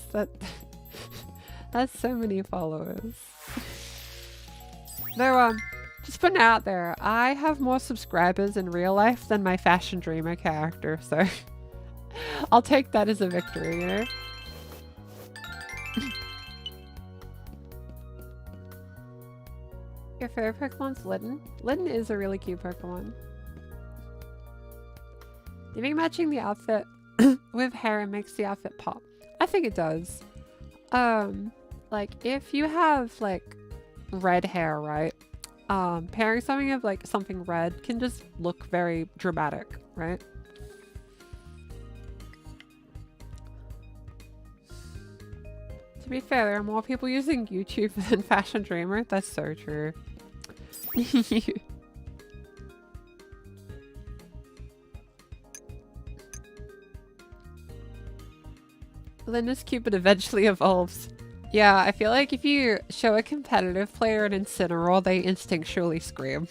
Speaker 1: That's so many followers. Though, just putting it out there, I have more subscribers in real life than my Fashion Dreamer character, so I'll take that as a victory, you know? Your favorite Pokemon's Litten? Litten is a really cute Pokemon. Do you think matching the outfit with hair makes the outfit pop? I think it does. Like if you have like red hair, right? Pairing something of like something red can just look very dramatic, right? To be fair, there are more people using YouTube than Fashion Dreamer. That's so true. Linda's Cupid eventually evolves. Yeah, I feel like if you show a competitive player an Incineroar, they instinctually scream.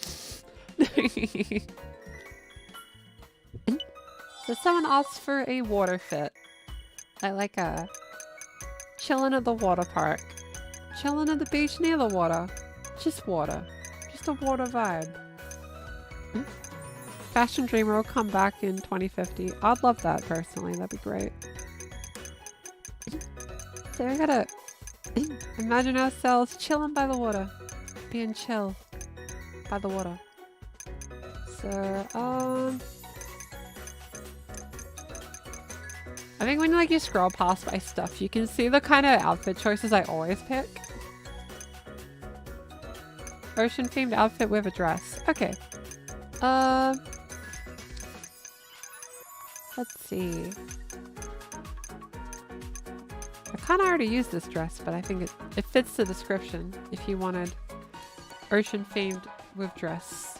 Speaker 1: So someone asked for a water fit. I like a chilling at the water park. Chilling at the beach near the water. Just water. Just a water vibe. Fashion Dreamer will come back in 2050. I'd love that personally. That'd be great. So we gotta imagine ourselves chilling by the water. Being chill by the water. So, I think when like you scroll past my stuff, you can see the kind of outfit choices I always pick. Ocean themed outfit with a dress. Okay. Let's see. I kind of already used this dress, but I think it fits the description if you wanted ocean themed with dress.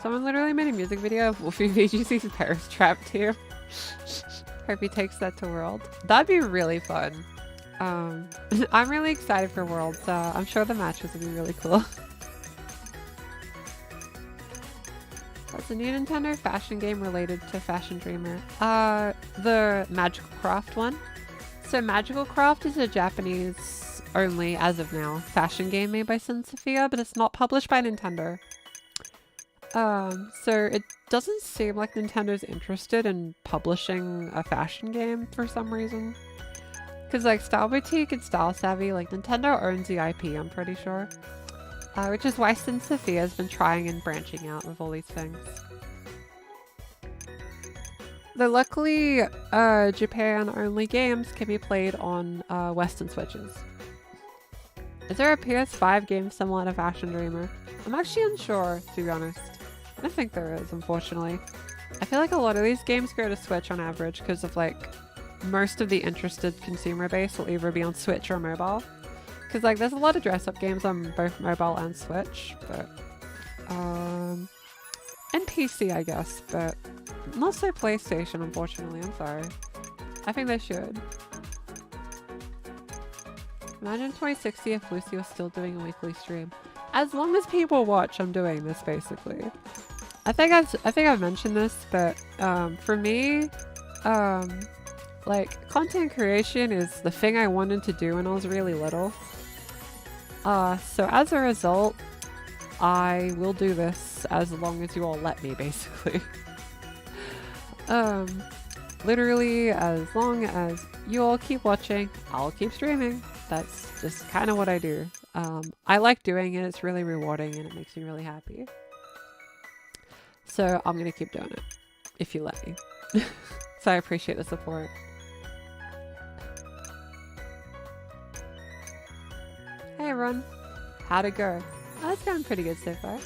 Speaker 1: Someone literally made a music video of Wolfie VGC's Paris Trap too. Hope he takes that to World. That'd be really fun. I'm really excited for Worlds. I'm sure the matches will be really cool. What's a new Nintendo fashion game related to Fashion Dreamer? The Magical Craft one. So Magical Craft is a Japanese only, as of now, fashion game made by Sin Sophia, but it's not published by Nintendo. So it doesn't seem like Nintendo's interested in publishing a fashion game for some reason. Because like Style Boutique and Style Savvy, like Nintendo owns the IP, I'm pretty sure. Which is why Sin Sophia has been trying and branching out with all these things. Though luckily, Japan-only games can be played on Western Switches. Is there a PS5 game similar to Fashion Dreamer? I'm actually unsure, to be honest. I don't think there is, unfortunately. I feel like a lot of these games go to Switch on average because of like most of the interested consumer base will either be on Switch or mobile. Because like there's a lot of dress-up games on both mobile and Switch, but and PC I guess, but not so PlayStation unfortunately. I'm sorry. I think they should. Imagine 2060 if Lucy was still doing a weekly stream. As long as people watch, I'm doing this basically. I think I've mentioned this, but for me, like content creation is the thing I wanted to do when I was really little. So as a result, I will do this as long as you all let me, basically. Literally, as long as you all keep watching, I'll keep streaming. That's just kind of what I do. I like doing it. It's really rewarding and it makes me really happy. So I'm going to keep doing it, if you let me. So I appreciate the support. Hey everyone, how'd it go? Oh, it's going pretty good so far.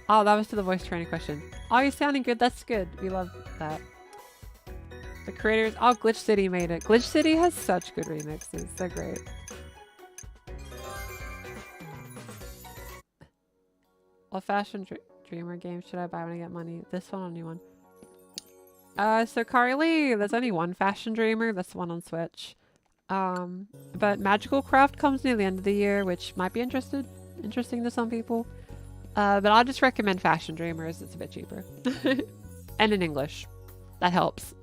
Speaker 1: Oh, that was to the voice training question. Oh, you're sounding good. That's good. We love that. The creators... Oh, Glitch City made it. Glitch City has such good remixes. They're great. What Fashion Dreamer game should I buy when I get money? This one or new one? So Carly, there's only one Fashion Dreamer. That's the one on Switch. But Magical Craft comes near the end of the year, which might be interesting to some people. But I'll just recommend Fashion Dreamers. It's a bit cheaper. And in English. That helps.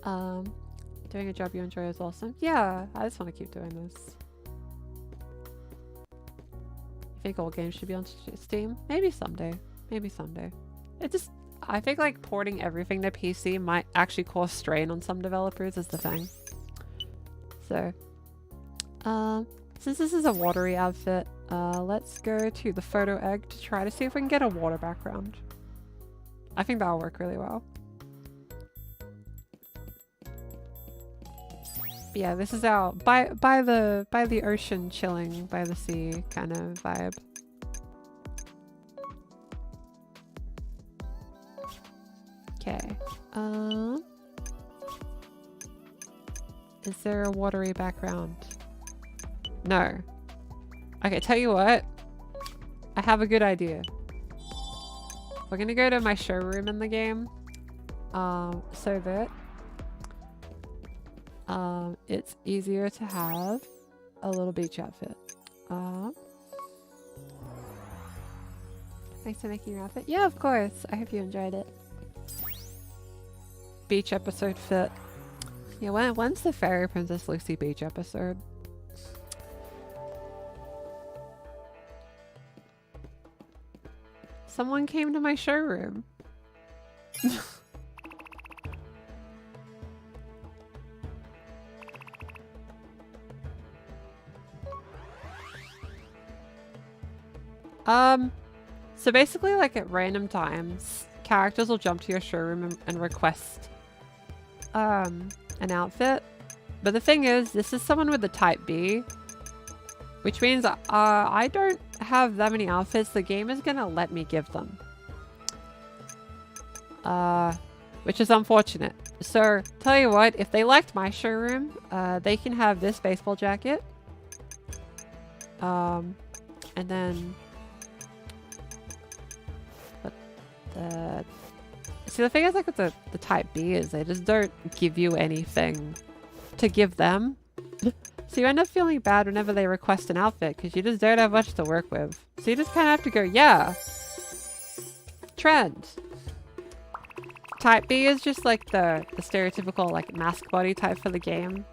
Speaker 1: Doing a job you enjoy is awesome. Yeah, I just want to keep doing this. You think all games should be on Steam? Maybe someday. Maybe someday. I think like porting everything to PC might actually cause strain on some developers is the thing. So, since this is a watery outfit, let's go to the photo egg to try to see if we can get a water background. I think that'll work really well. But yeah, this is our by the ocean, chilling by the sea kind of vibe. Okay. Is there a watery background? No. Okay, tell you what. I have a good idea. We're gonna go to my showroom in the game. So that it's easier to have a little beach outfit. Thanks for making your outfit. Yeah, of course. I hope you enjoyed it. Beach episode fit. Yeah, when's the Fairy Princess Lucy beach episode? Someone came to my showroom. So basically, like at random times, characters will jump to your showroom and request an outfit. But the thing is, this is someone with the type B, which means I don't have that many outfits. The game is gonna let me give them. Which is unfortunate. So, tell you what, if they liked my showroom, they can have this baseball jacket. And then... See, the thing is, like, with the type B is they just don't give you anything to give them. So you end up feeling bad whenever they request an outfit because you just don't have much to work with. So you just kind of have to go, yeah. Trend. Type B is just like the stereotypical like mask body type for the game.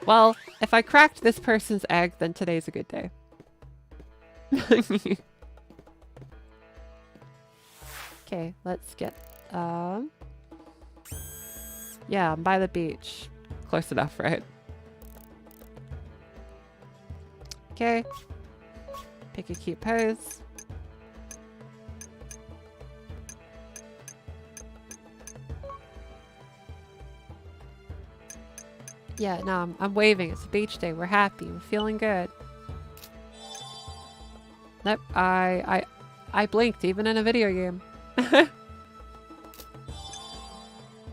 Speaker 1: Well, if I cracked this person's egg, then today's a good day. Okay, let's get, yeah, I'm by the beach. Close enough, right? Okay. Pick a cute pose. Yeah, no, I'm waving. It's a beach day. We're happy. We're feeling good. Nope, I blinked even in a video game.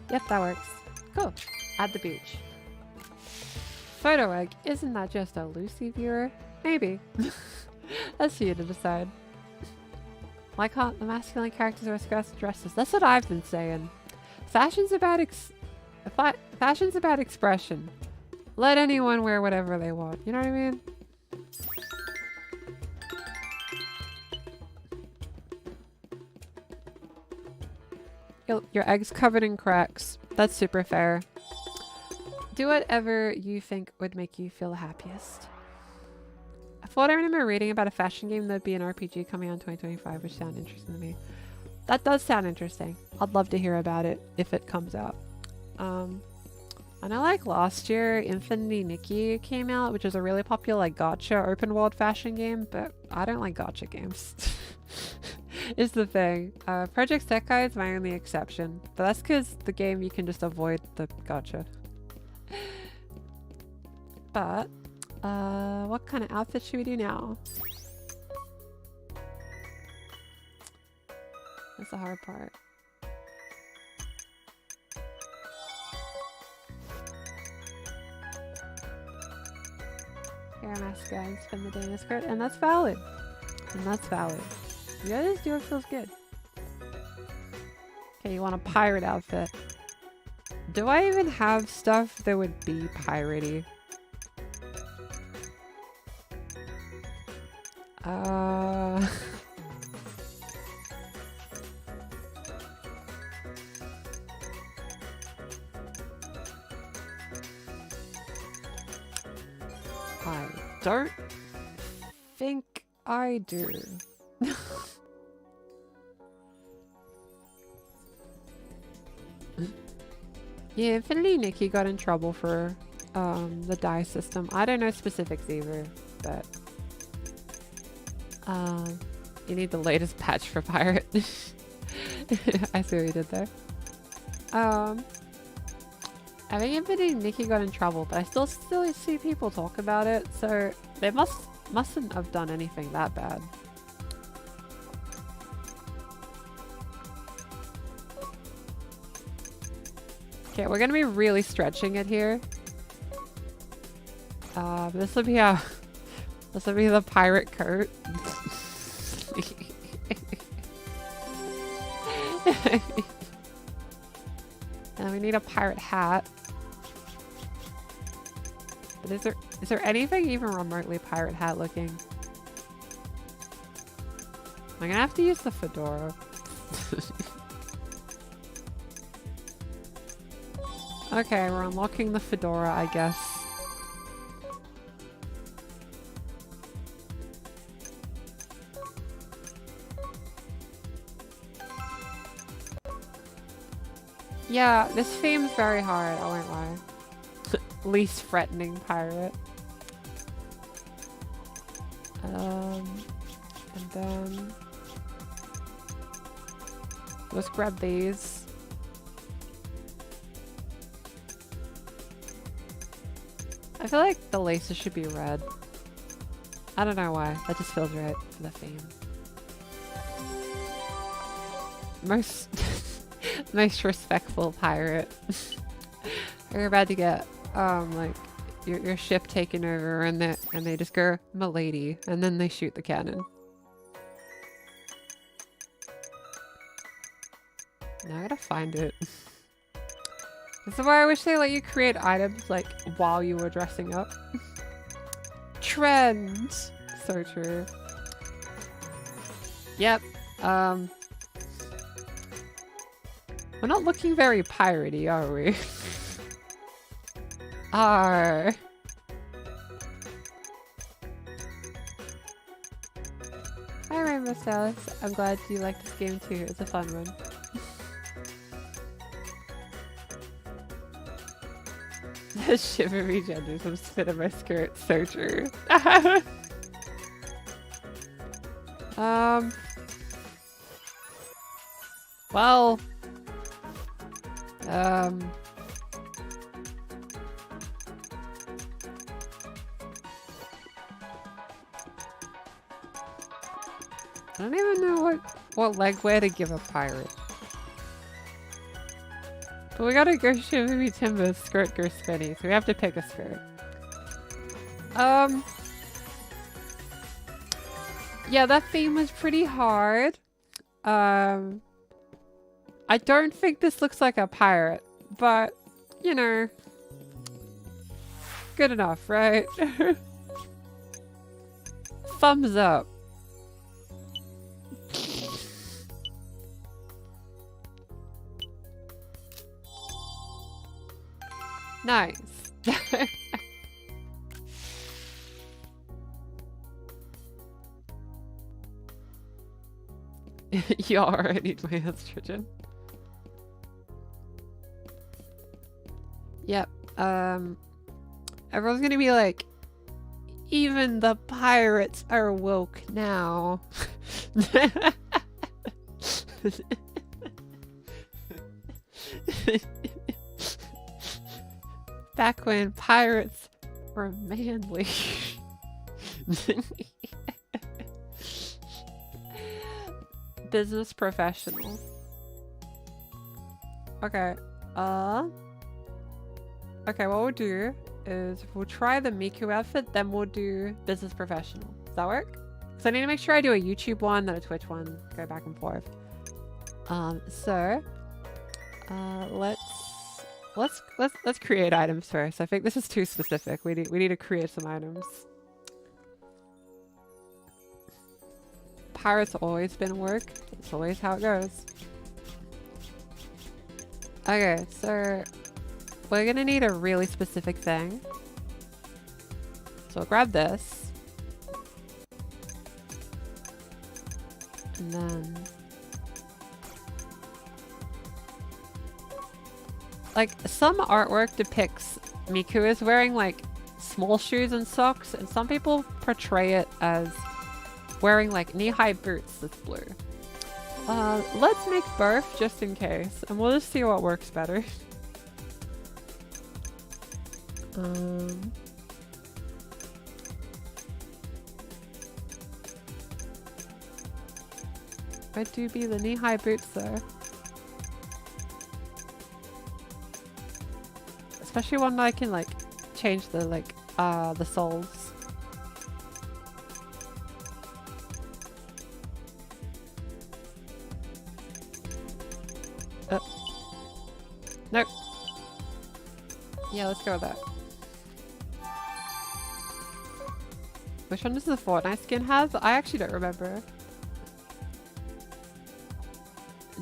Speaker 1: Yep, that works. Cool. At the beach. Photo egg. Isn't that just a Lucy viewer? Maybe. That's for you to decide. Why can't the masculine characters wear skirts and dresses? That's what I've been saying. Fashion's about expression. Let anyone wear whatever they want. You know what I mean? Your egg's covered in cracks. That's super fair. Do whatever you think would make you feel the happiest. I thought I remember reading about a fashion game that'd be an RPG coming out in 2025, which sounded interesting to me. That does sound interesting. I'd love to hear about it if it comes out. I know like last year, Infinity Nikki came out, which is a really popular like gacha open world fashion game, but I don't like gacha games. Is the thing. Project Sekai is my only exception, but that's because the game you can just avoid the gacha. But, what kind of outfit should we do now? That's the hard part. Hair mascara and spin the day in a skirt, and that's valid. And that's valid. You guys do what feels good. Okay, you want a pirate outfit. Do I even have stuff that would be piratey? I don't think I do. Yeah, Infinity Nikki got in trouble for the dye system. I don't know specifics either, but you need the latest patch for pirate. I see what you did there. I think Infinity Nikki got in trouble, but I still see people talk about it, so they mustn't have done anything that bad. Okay, we're gonna be really stretching it here. This will be our, this will be the pirate coat. And we need a pirate hat. But is there anything even remotely pirate hat looking? I'm gonna have to use the fedora. Okay, we're unlocking the fedora, I guess. Yeah, this theme's very hard, I won't lie. Least threatening pirate. And then let's grab these. I feel like the laces should be red. I don't know why. That just feels right for the theme. Most most respectful pirate. You're about to get like your ship taken over and they just go "Milady" and then they shoot the cannon. Now I gotta find it. This is why I wish they let you create items like while you were dressing up. Trend! So true. Yep. We're not looking very piratey, are we? Arr. Hi Rainbow Stylus. I'm glad you like this game too. It's a fun one. Shivery genders. I'm spitting my skirt. So true. Well. I don't even know what leg wear to give a pirate. But we gotta go Shivery Timber, skirt go spinny, so we have to pick a skirt. Yeah, that theme was pretty hard. I don't think this looks like a pirate, but, you know, good enough, right? Thumbs up. Nice. You already need my estrogen. Yep. Everyone's gonna be like, even the pirates are woke now. Back when pirates were manly. Business professional. Okay. Okay, what we'll do is we'll try the Miku outfit, then we'll do business professional. Does that work? So I need to make sure I do a YouTube one, then a Twitch one. Go back and forth. Let's create items first. I think this is too specific. We need to create some items. Pirates always been work. It's always how it goes. Okay, so we're gonna need a really specific thing. So I'll grab this. And then like some artwork depicts Miku as wearing like small shoes and socks, and some people portray it as wearing like knee-high boots that's blue. Let's make both just in case, and we'll just see what works better. Where do be the knee-high boots though? especially one that I can like change the the souls. Nope. Yeah, let's go with that. Which one does the Fortnite skin have? I actually don't remember.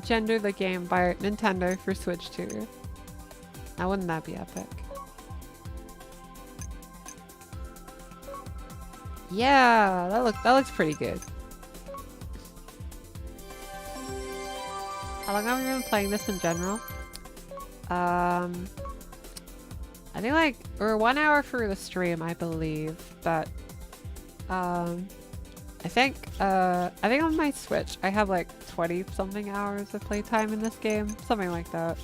Speaker 1: Gender the game by Nintendo for Switch 2. Now wouldn't that be epic? Yeah, that looks pretty good. How long have we been playing this in general? I think like we're 1 hour through the stream, I believe, but I think on my Switch I have like 20 something hours of playtime in this game, something like that.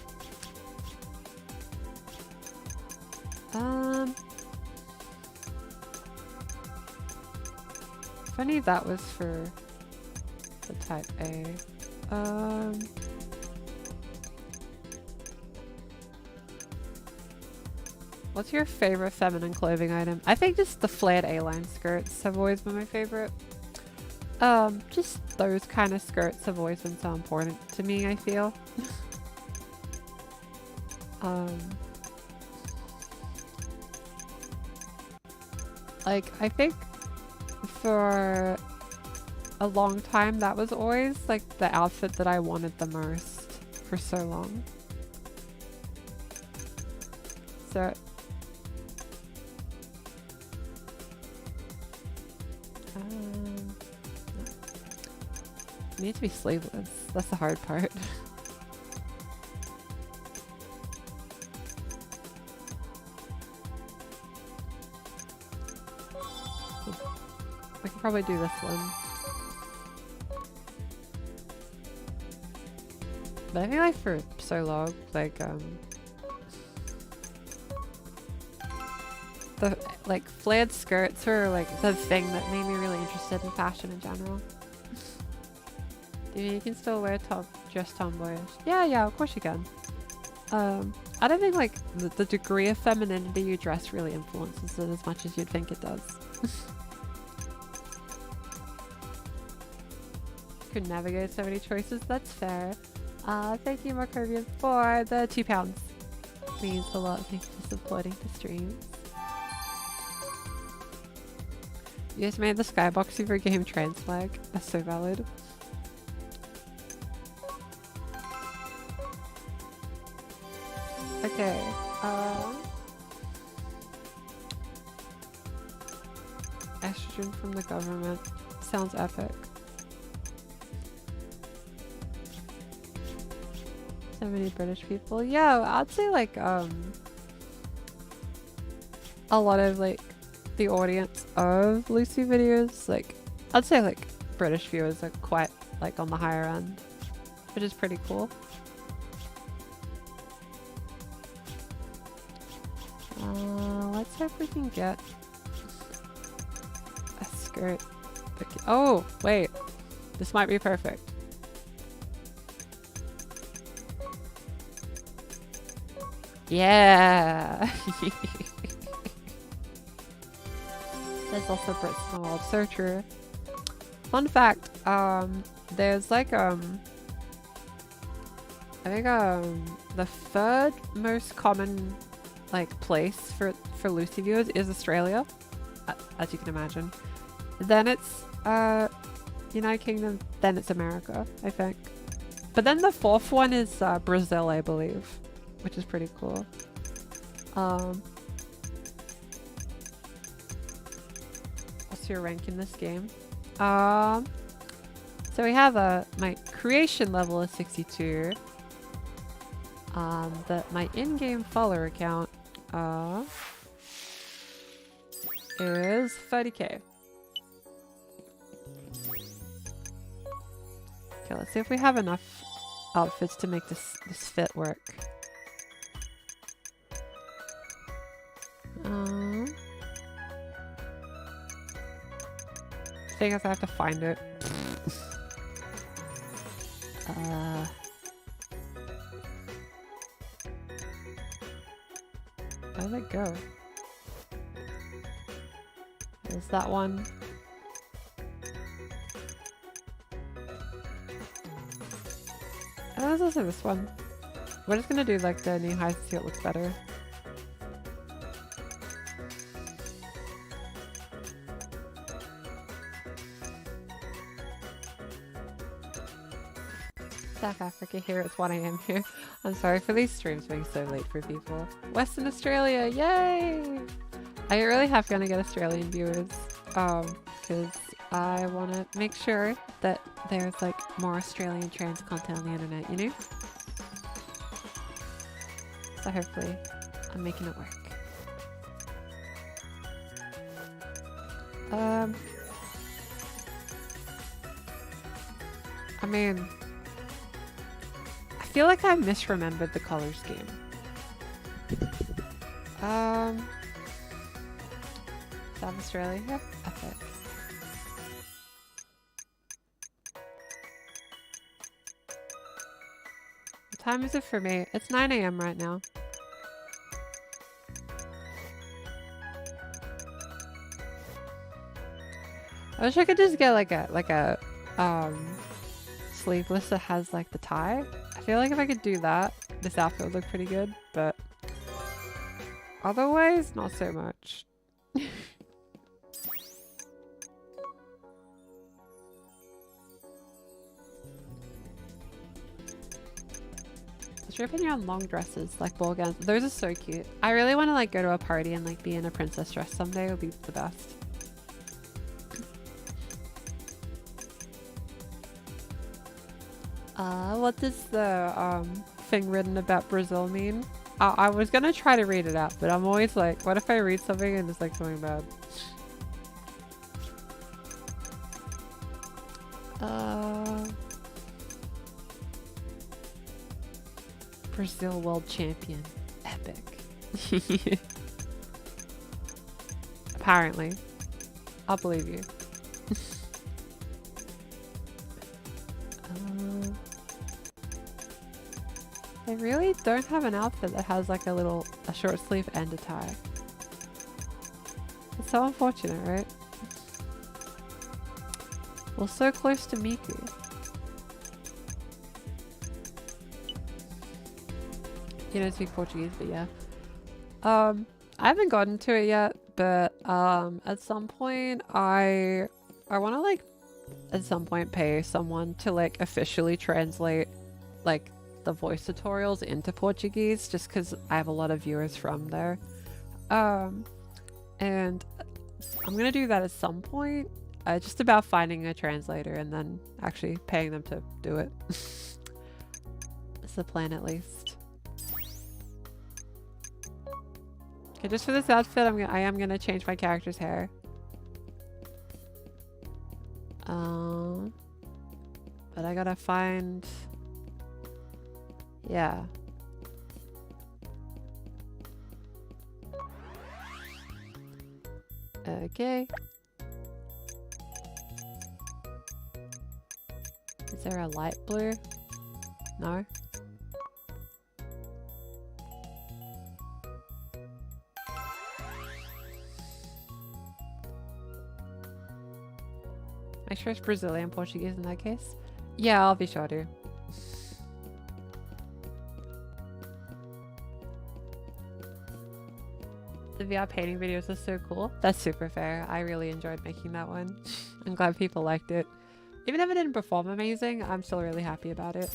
Speaker 1: Funny that was for the type A. What's your favorite feminine clothing item? I think just the flared A-line skirts have always been my favorite. Just those kind of skirts have always been so important to me, I feel. Like, I think for a long time that was always like the outfit that I wanted the most for so long. So it needs to be sleeveless. That's the hard part. I can probably do this one. But I feel like for so long, like the like flared skirts were like the thing that made me really interested in fashion in general. You can still wear dress tomboyish. Yeah, of course you can. I don't think like the degree of femininity you dress really influences it as much as you'd think it does. Could navigate so many choices, that's fair. Thank you Markovian for the £2. Means a lot. Thanks for supporting the streams. You just made the skybox super game trans flag. That's so valid. Okay, estrogen from the government. Sounds epic. So many British people. Yeah, I'd say like, a lot of like the audience of Lucy videos, like, I'd say like British viewers are quite like on the higher end, which is pretty cool. Let's hope we can get a skirt. Oh, wait. This might be perfect. Yeah! There's also Brits in the world. So true. Fun fact, there's like, I think, the third most common like place for Lucy viewers is Australia, as you can imagine. Then it's United Kingdom, then it's America, I think. But then the fourth one is Brazil, I believe, which is pretty cool. What's your rank in this game? So we have my creation level is 62. My in-game follower account is 30k. Okay, let's see if we have enough outfits to make this fit work. I think I have to find it. Where did it go? There's that one. Oh, there's also this one. We're just gonna do like the new height to see what looks better. South Africa here, it's 1 AM here. I'm sorry for these streams being so late for people. Western Australia, yay! I get really happy when I get Australian viewers, because I want to make sure that there's like more Australian trans content on the internet, you know? So hopefully I'm making it work. I mean, I feel like I misremembered the color scheme. South Australia here? Epic. What time is it for me? It's 9 AM right now. I wish I could just get like a sleeveless that has like the tie. I feel like if I could do that, this outfit would look pretty good, but otherwise, not so much. What's your opinion on long dresses, like ball gowns? Those are so cute. I really want to like go to a party and like be in a princess dress someday. It would be the best. What does the thing written about Brazil mean? I was gonna try to read it out, but I'm always like, what if I read something and it's like something bad? Brazil world champion. Epic. Apparently. I'll believe you. I really don't have an outfit that has like a short sleeve and a tie. It's so unfortunate, right? Well, so close to Miku. You don't speak Portuguese, but yeah. I haven't gotten to it yet, but at some point I want to like at some point pay someone to like officially translate like the voice tutorials into Portuguese, just because I have a lot of viewers from there. And I'm gonna do that at some point. Just about finding a translator and then actually paying them to do it. It's the plan, at least. Okay, just for this outfit, I am gonna change my character's hair. But I gotta find. Yeah. Okay. Is there a light blue? No. Make sure it's Brazilian Portuguese in that case. Yeah, I'll be sure to. The VR painting videos are so cool. That's super fair. I really enjoyed making that one. I'm glad people liked it. Even if it didn't perform amazing, I'm still really happy about it.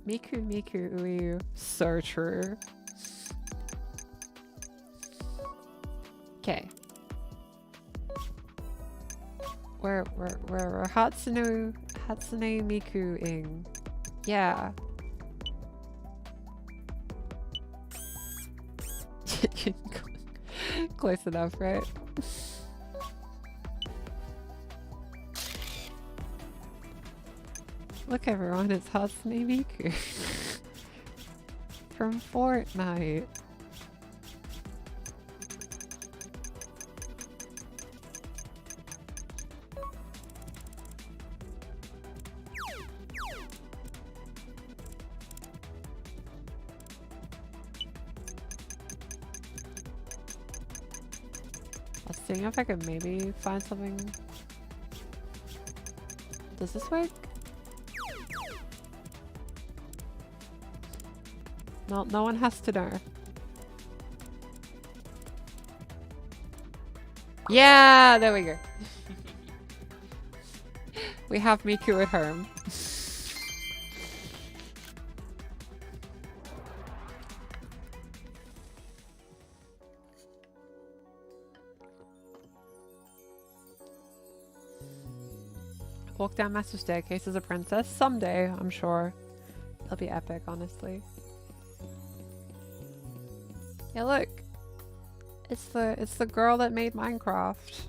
Speaker 1: Miku, Miku, Uyu. So true. Okay. We're Hatsune Miku-ing. Yeah. Close enough, right? Look everyone, it's Hatsune Miku. From Fortnite. Let's see if I could maybe find something. Does this work? No, no one has to know. Yeah, there we go. We have Miku at home. Walk down massive staircase as a princess. Someday, I'm sure. It'll be epic, honestly. Yeah, look. It's the girl that made Minecraft.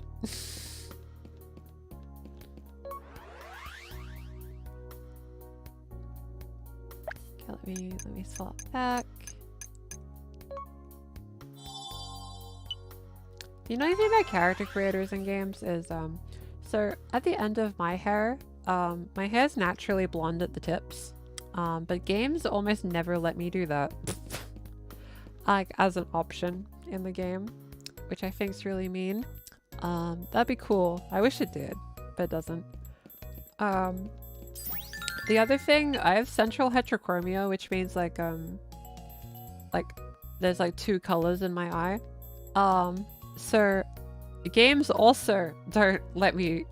Speaker 1: Okay, let me swap back. You know anything about character creators in games is so at the end of my hair is naturally blonde at the tips. But games almost never let me do that. Like as an option in the game, which I think is really mean. That'd be cool. I wish it did, but it doesn't. The other thing, I have central heterochromia, which means like there's like 2 colors in my eye. So games also don't let me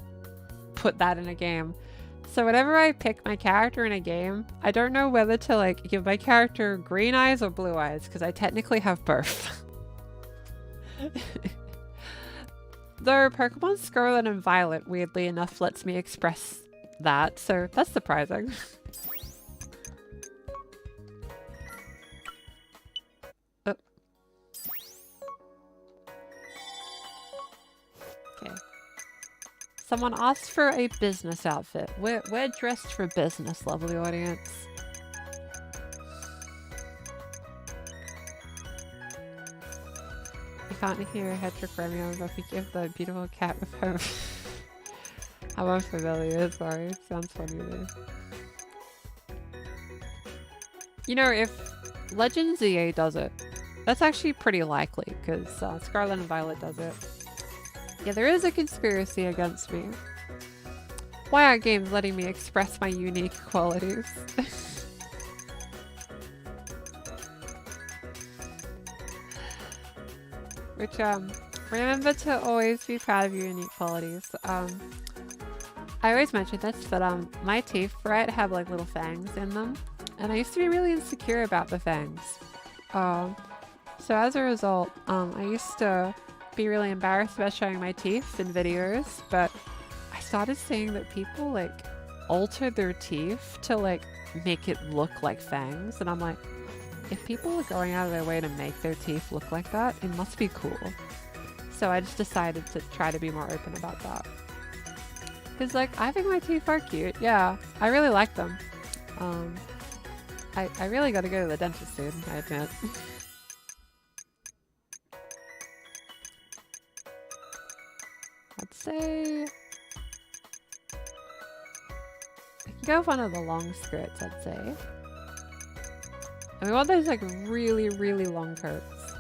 Speaker 1: put that in a game. So whenever I pick my character in a game, I don't know whether to like give my character green eyes or blue eyes, because I technically have both. Though Pokemon Scarlet and Violet, weirdly enough, lets me express that, so that's surprising. Oh. Okay. Someone asked for a business outfit. We're dressed for business, lovely audience. You can't hear heterochromia, but we give the beautiful cat with her. I'm unfamiliar, sorry. Sounds funny though. You know, if Legend ZA does it, that's actually pretty likely, because Scarlet and Violet does it. Yeah, there is a conspiracy against me. Why aren't games letting me express my unique qualities? Which, remember to always be proud of your unique qualities. I always mention this, but my teeth, right, have like little fangs in them. And I used to be really insecure about the fangs. So as a result, I used to be really embarrassed about showing my teeth in videos, but I started seeing that people like alter their teeth to like make it look like fangs. And I'm like, if people are going out of their way to make their teeth look like that, it must be cool. So I just decided to try to be more open about that. Because, like, I think my teeth are cute. Yeah, I really like them. I really gotta go to the dentist soon, I admit. I'd say... I can go with one of the long skirts, I'd say. And we want those, like, really, really long coats.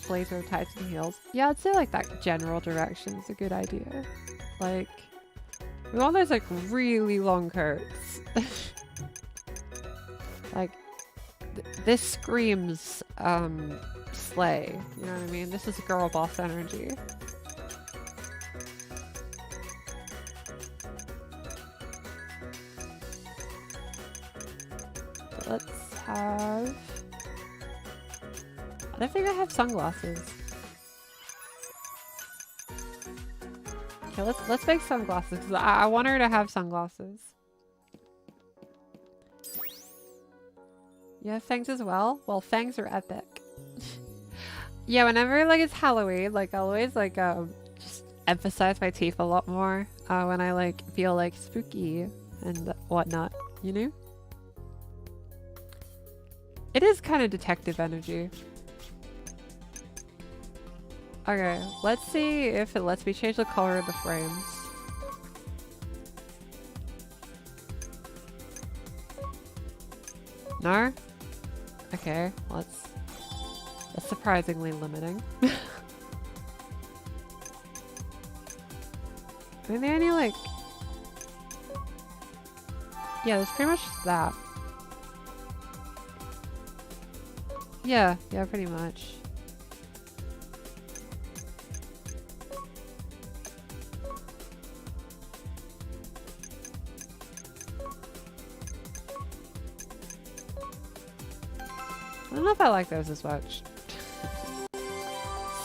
Speaker 1: Blazer, tights, and heels. Yeah, I'd say, like, that general direction is a good idea. Like, we want those like really long coats. Like, this screams slay, you know what I mean? This is girl boss energy. So let's have... I don't think I have sunglasses. Okay, let's make sunglasses, because I want her to have sunglasses. You have fangs as well? Well, fangs are epic. Yeah, whenever like it's Halloween, like I'll always like just emphasize my teeth a lot more when I like feel like spooky and whatnot, you know? It is kind of detective energy. Okay, let's see if it lets me change the color of the frames. No? Okay, well that's surprisingly limiting. I mean, they only like... Yeah, there's pretty much just that. Yeah, pretty much. I don't know if I like those as much.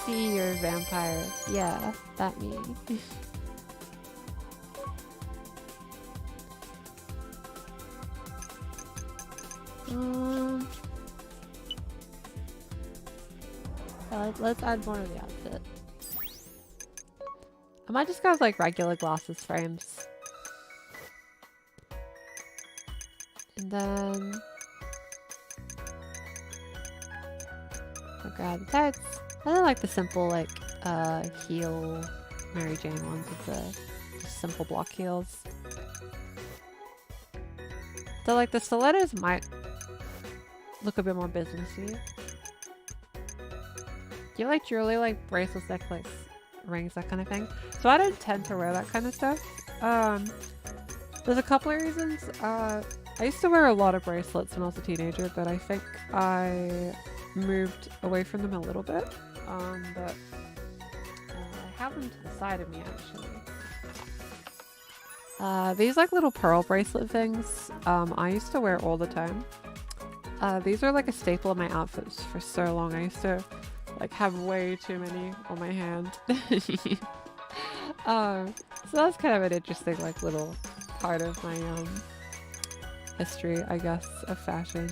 Speaker 1: See, you're a vampire. Yeah, that me. Let's add more to the outfit. I might just go with like regular glasses frames. And then I'll grab the tights. I really like the simple like heel Mary Jane ones with the simple block heels. So like the stilettos might look a bit more businessy. Do you like jewelry, like bracelets, necklace, rings, that kind of thing? So I don't tend to wear that kind of stuff. There's a couple of reasons. I used to wear a lot of bracelets when I was a teenager, but I think I moved away from them a little bit. But I have them to the side of me actually. These like little pearl bracelet things, I used to wear all the time. These are like a staple of my outfits for so long. I used to like have way too many on my hand. So that's kind of an interesting like little part of my history, I guess, of fashion.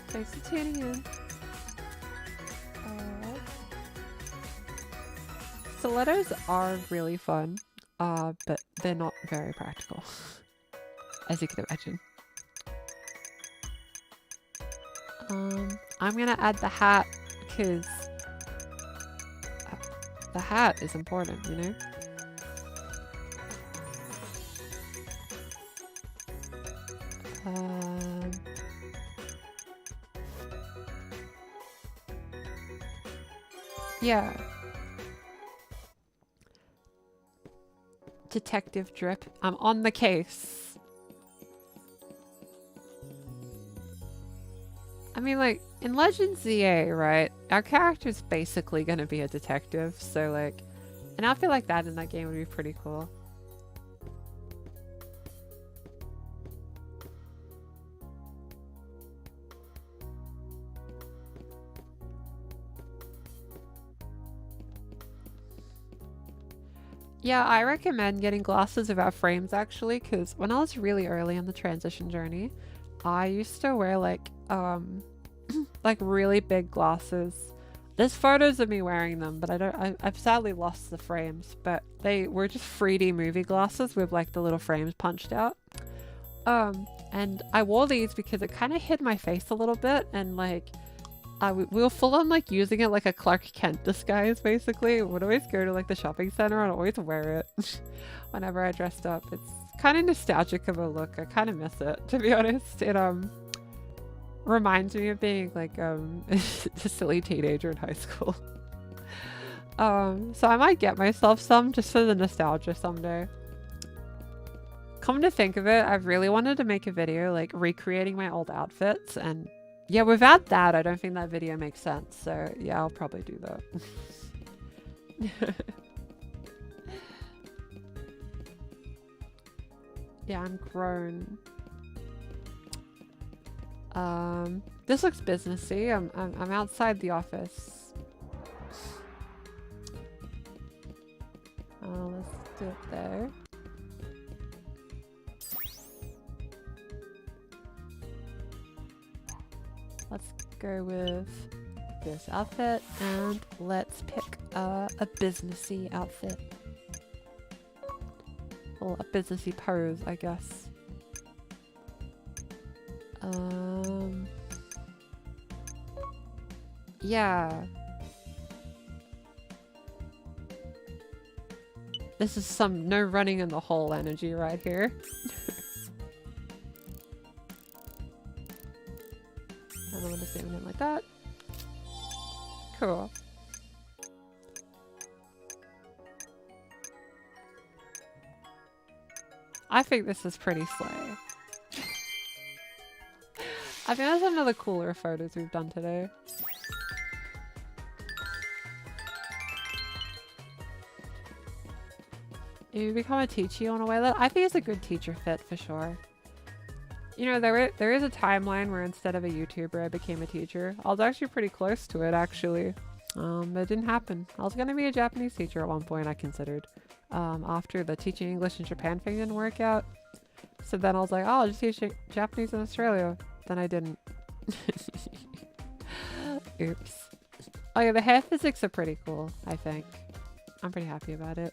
Speaker 1: Thanks for tuning in. Stilettos are really fun, but they're not very practical, as you can imagine. I'm gonna add the hat because the hat is important, you know? Yeah. Detective drip. I'm on the case. I mean, like, in Legend ZA, right? Our character's basically gonna be a detective, so like, an outfit like that in that game would be pretty cool. Yeah, I recommend getting glasses without frames actually, because when I was really early in the transition journey, I used to wear like like really big glasses. There's photos of me wearing them, but I've sadly lost the frames, but they were just 3D movie glasses with like the little frames punched out. And I wore these because it kind of hid my face a little bit, and like we were full on like using it like a Clark Kent disguise basically. Would always go to like the shopping center and always wear it whenever I dressed up. It's kind of nostalgic of a look. I kind of miss it, to be honest. It reminds me of being like a silly teenager in high school. So I might get myself some just for the nostalgia someday. Come to think of it, I've really wanted to make a video like recreating my old outfits, and yeah, without that, I don't think that video makes sense. So yeah, I'll probably do that. Yeah, I'm grown. This looks businessy. I'm outside the office. Let's do it there. Let's go with this outfit, and let's pick a businessy outfit. Well, a businessy pose, I guess. Yeah. This is some no running in the hole energy right here. And I'm gonna zoom in like that. Cool. I think this is pretty slay. I think that's one of the cooler photos we've done today. You become a teacher in a way that I think is a good teacher fit for sure. You know, there is a timeline where instead of a YouTuber, I became a teacher. I was actually pretty close to it, actually. But it didn't happen. I was gonna be a Japanese teacher at one point, I considered. After the teaching English in Japan thing didn't work out. So then I was like, oh, I'll just teach Japanese in Australia. Then I didn't. Oops. Oh yeah, the hair physics are pretty cool, I think. I'm pretty happy about it.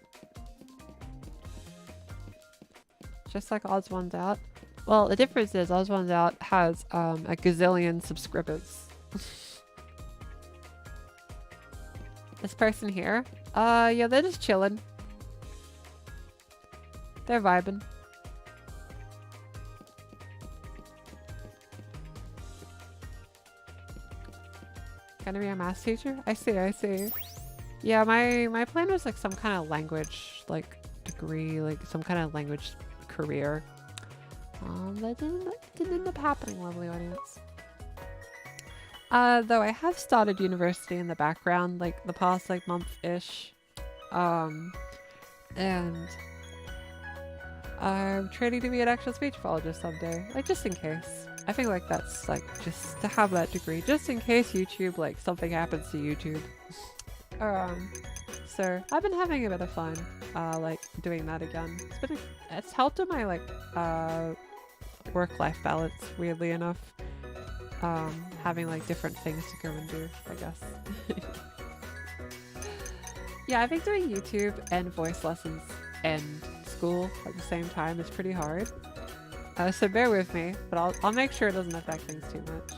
Speaker 1: Just like Odds Ones Out. Well, the difference is Odds Ones Out has a gazillion subscribers. This person here, yeah, they're just chilling. They're vibing. Gonna be a math teacher? I see, I see. Yeah, my plan was like some kind of language, like degree, like some kind of language career. That didn't end up happening, lovely audience. Though I have started university in the background, like the past like month-ish. And I'm training to be an actual speech pathologist someday, like just in case. I think like that's like just to have that degree, just in case YouTube, like something happens to YouTube. So I've been having a bit of fun, like doing that again. It's helped in my like work-life balance, weirdly enough. Having like different things to go and do, I guess. Yeah, I think doing YouTube and voice lessons and school at the same time is pretty hard. So bear with me, but I'll make sure it doesn't affect things too much.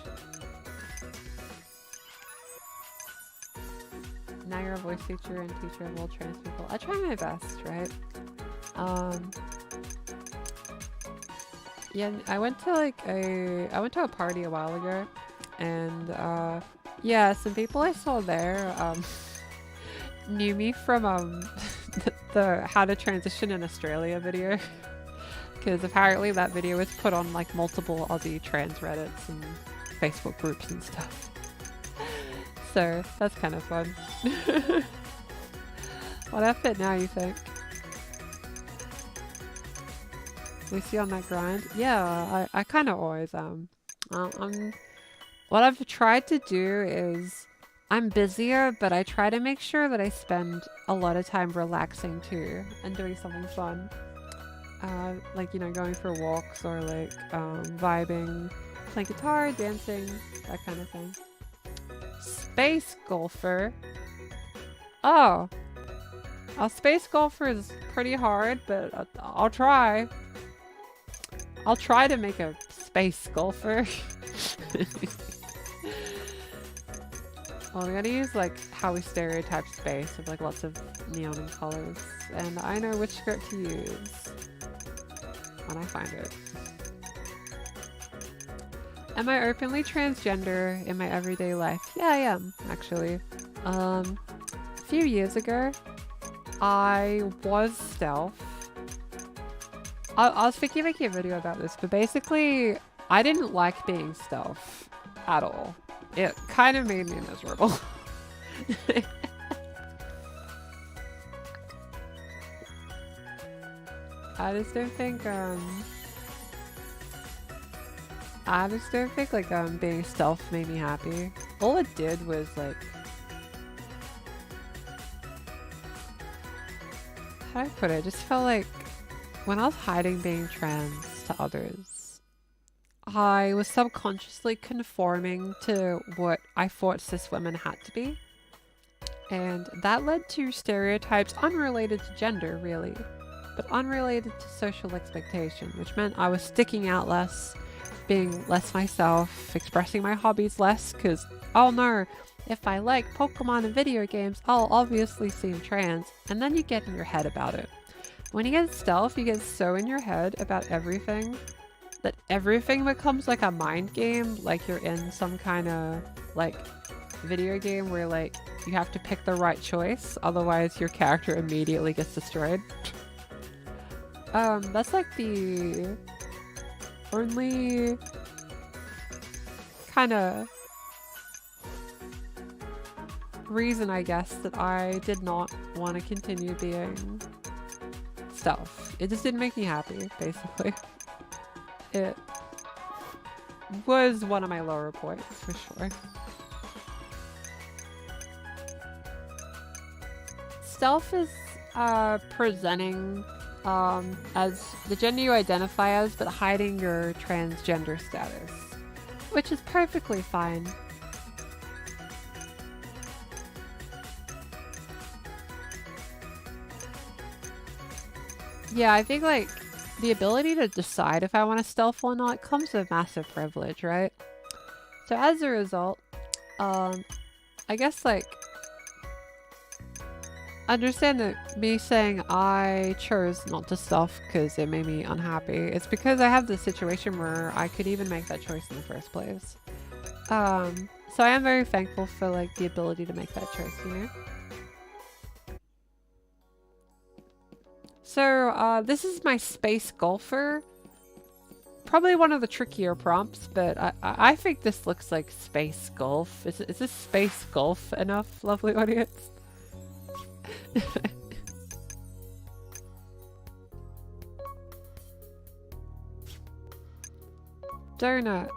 Speaker 1: Now you're a voice teacher and teacher of all trans people. I try my best, right? Yeah, I went to a party a while ago, and yeah, some people I saw there knew me from the How to Transition in Australia video. Because apparently that video was put on like multiple Aussie trans Reddits and Facebook groups and stuff. So that's kind of fun. What outfit now, you think? We see on that grind? Yeah, I kind of always am. What I've tried to do is I'm busier, but I try to make sure that I spend a lot of time relaxing too and doing something fun. Like, you know, going for walks or like vibing, playing guitar, dancing, that kind of thing. Space golfer. Oh, a space golfer is pretty hard, but I'll try. I'll try to make a space golfer. Well, we're gonna use like how we stereotype space with like lots of neon and colors, and I know which script to use when I find it. Am I openly transgender in my everyday life? Yeah, I am, actually. A few years ago, I was stealth. I was thinking of making a video about this, but basically, I didn't like being stealth at all. It kind of made me miserable. I just don't think like being stealth made me happy. All it did was like, how do I put it? It just felt like when I was hiding being trans to others, I was subconsciously conforming to what I thought cis women had to be. And that led to stereotypes unrelated to gender, really, but unrelated to social expectation, which meant I was sticking out less, being less myself, expressing my hobbies less, because, oh no, if I like Pokemon and video games, I'll obviously seem trans, and then you get in your head about it. When you get stealth, you get so in your head about everything that everything becomes like a mind game, like you're in some kind of like video game where like you have to pick the right choice, otherwise your character immediately gets destroyed. That's like the only kind of reason, I guess, that I did not want to continue being stealth. It just didn't make me happy, basically. It was one of my lower points, for sure. Stealth is presenting as the gender you identify as, but hiding your transgender status, which is perfectly fine. Yeah, I think like the ability to decide if I want to stealth or not comes with massive privilege, right? So as a result, I guess like understand that me saying I chose not to stealth because it made me unhappy. It's because I have this situation where I could even make that choice in the first place. So I am very thankful for like the ability to make that choice, you know? So this is my space golfer. Probably one of the trickier prompts, but I think this looks like space golf. Is this space golf enough, lovely audience? Donut.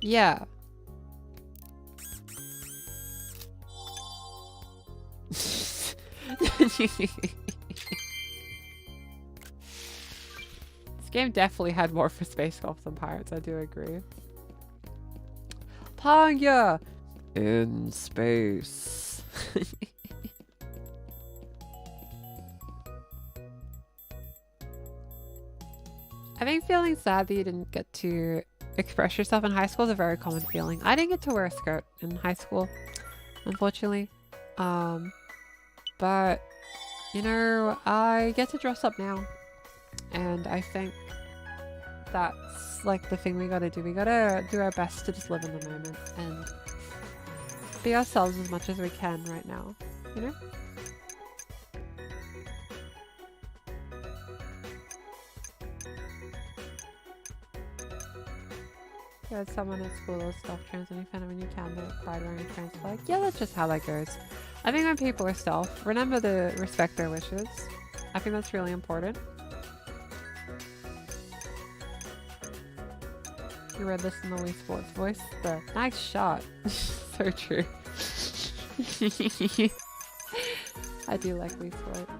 Speaker 1: Yeah. This game definitely had more for space golf than Pirates, I do agree. Panya! In space. I think feeling sad that you didn't get to express yourself in high school is a very common feeling. I didn't get to wear a skirt in high school, unfortunately. But, you know, I get to dress up now. And I think that's like the thing we gotta do. We gotta do our best to just live in the moment and be ourselves as much as we can right now, you know? You had someone at school who was self-trans and you found it when you can, but cried wearing a trans flag. Yeah, that's just how that goes. I think when people are stealth, remember to respect their wishes. I think that's really important. You read this in the Wii Sports voice. The nice shot. So true. I do like Wii Sports.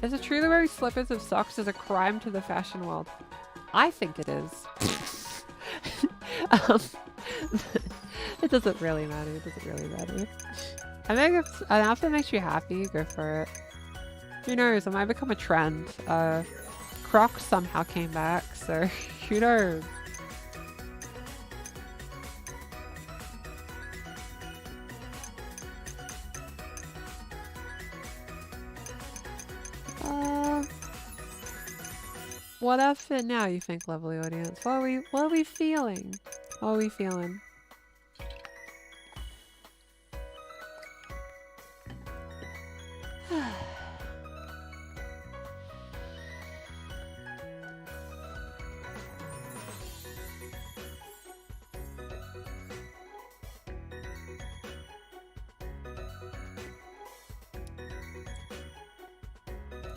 Speaker 1: Is it true that wearing slippers of socks is a crime to the fashion world? I think it is. It doesn't really matter. It doesn't really matter. I think if it makes you happy, go for it. Who knows? It might become a trend. Crocs somehow came back, so who knows? What outfit now, you think, lovely audience? What are we feeling? What are we feeling?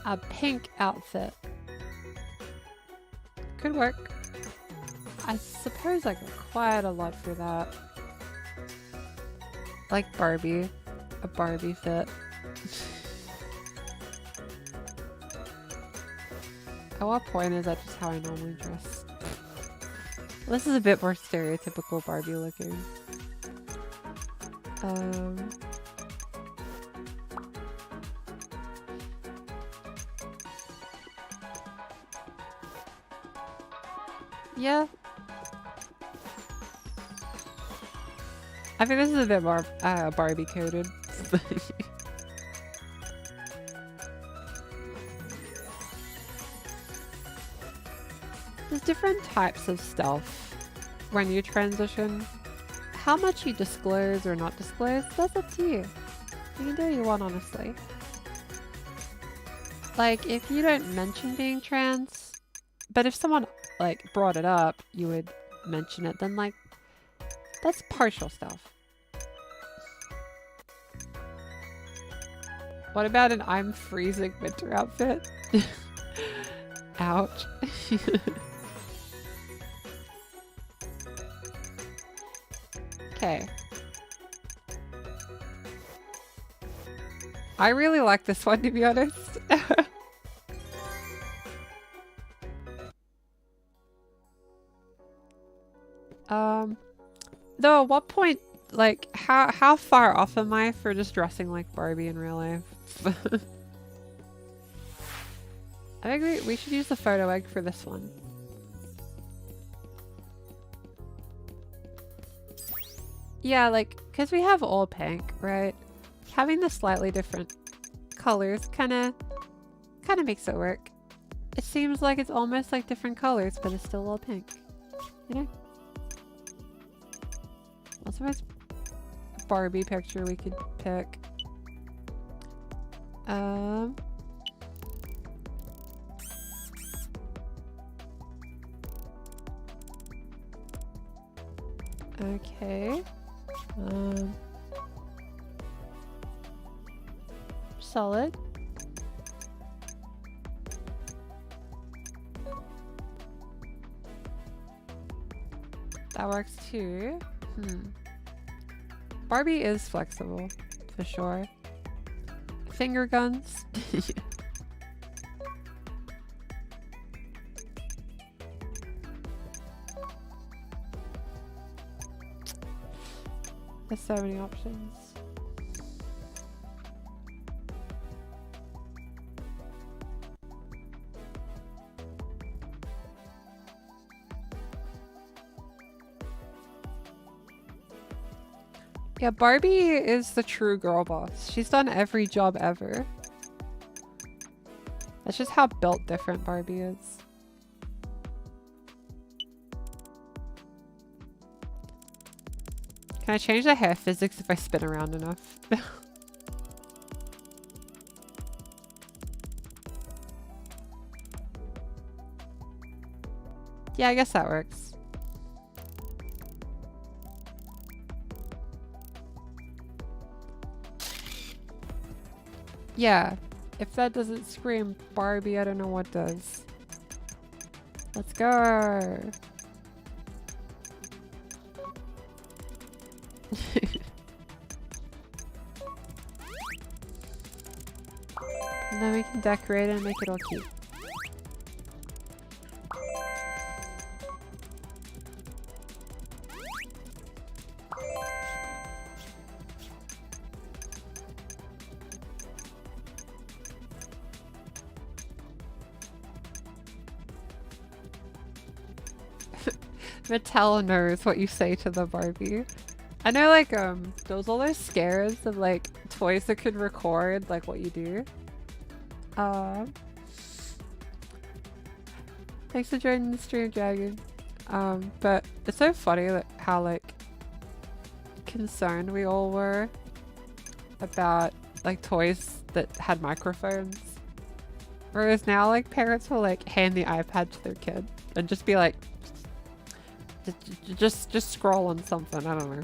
Speaker 1: A pink outfit. Could work. I suppose I got quite a lot for that. Like Barbie. A Barbie fit. At what point is that just how I normally dress? This is a bit more stereotypical Barbie looking. Yeah. I think this is a bit more Barbie coded. There's different types of stealth when you transition. How much you disclose or not disclose, that's up to you. You can do what you want, honestly. Like, if you don't mention being trans, but if someone, like, brought it up, you would mention it, then, like, that's partial stealth. What about an I'm freezing winter outfit? Ouch. Okay. I really like this one, to be honest. Though at what point, like, how far off am I for just dressing like Barbie in real life? I think we should use the photo egg for this one. Yeah, like, because we have all pink, right? Having the slightly different colors kind of makes it work. It seems like it's almost like different colors, but it's still all pink. You know? What's the most Barbie picture we could pick? Okay. Solid. That works too. Barbie is flexible, for sure. Finger guns. There's so many options. Yeah, Barbie is the true girl boss. She's done every job ever. That's just how built different Barbie is. Can I change the hair physics if I spin around enough? Yeah, I guess that works. Yeah, if that doesn't scream Barbie, I don't know what does. Let's go! And then we can decorate it and make it all cute. Mattel knows what you say to the Barbie. I know, like, those all those scares of, like, toys that could record, like, what you do. Thanks for joining the stream, Dragon. But it's so funny that how, like, concerned we all were about, like, toys that had microphones. Whereas now, like, parents will, like, hand the iPad to their kid and just be like, just scroll on something, I don't know.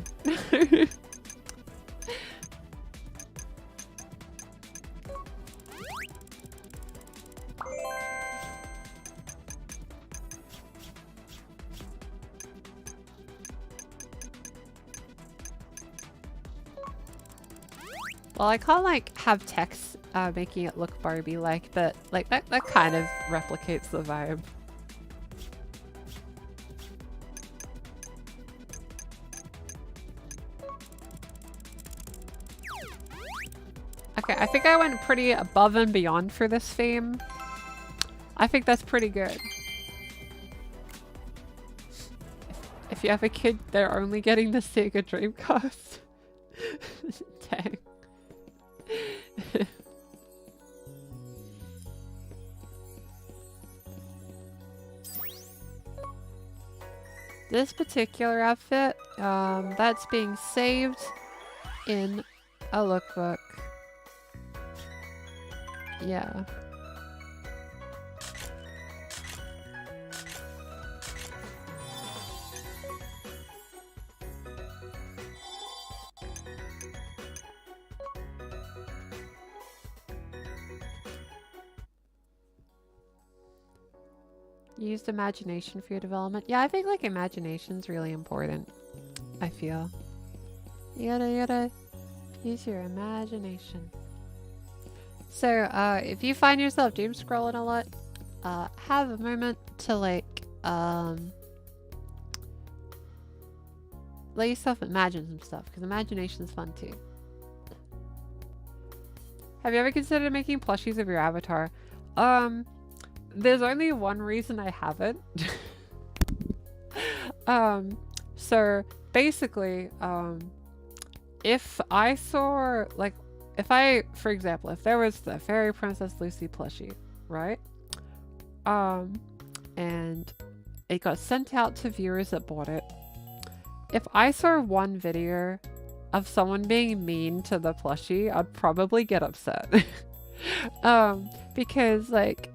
Speaker 1: Well, I can't, like, have text making it look Barbie-like, but, like, that kind of replicates the vibe. Okay, I think I went pretty above and beyond for this theme. I think that's pretty good. if you have a kid, they're only getting the Sega Dreamcast. Dang. This particular outfit, that's being saved in a lookbook. Yeah. Used imagination for your development. Yeah, I think like imagination's really important. I feel. You gotta use your imagination. So, if you find yourself doom scrolling a lot, have a moment to like, let yourself imagine some stuff, because imagination's fun too. Have you ever considered making plushies of your avatar? There's only one reason I haven't. So basically, if I saw, like, for example, if there was the Fairy Princess Lucy plushie, right? And it got sent out to viewers that bought it. If I saw one video of someone being mean to the plushie, I'd probably get upset. Because like,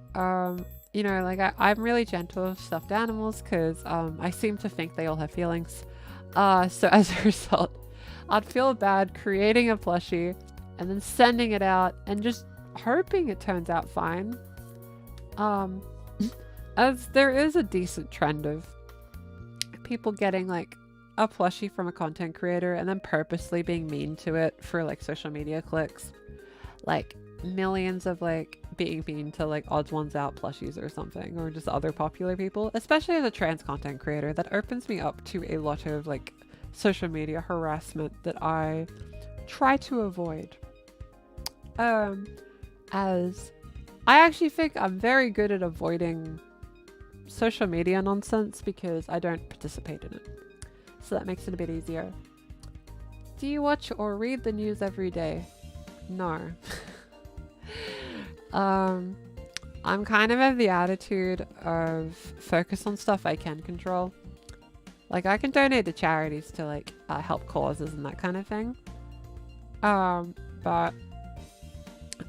Speaker 1: you know, like I'm really gentle with stuffed animals because I seem to think they all have feelings. So as a result, I'd feel bad creating a plushie and then sending it out and just hoping it turns out fine. As there is a decent trend of people getting like a plushie from a content creator and then purposely being mean to it for like social media clicks. Like millions of like being mean to like odds ones out plushies or something, or just other popular people, especially as a trans content creator. That opens me up to a lot of like social media harassment that I try to avoid. As I actually think I'm very good at avoiding social media nonsense because I don't participate in it. So that makes it a bit easier. Do you watch or read the news every day? No. I'm kind of of the attitude of focus on stuff I can control. Like I can donate to charities to like help causes and that kind of thing. But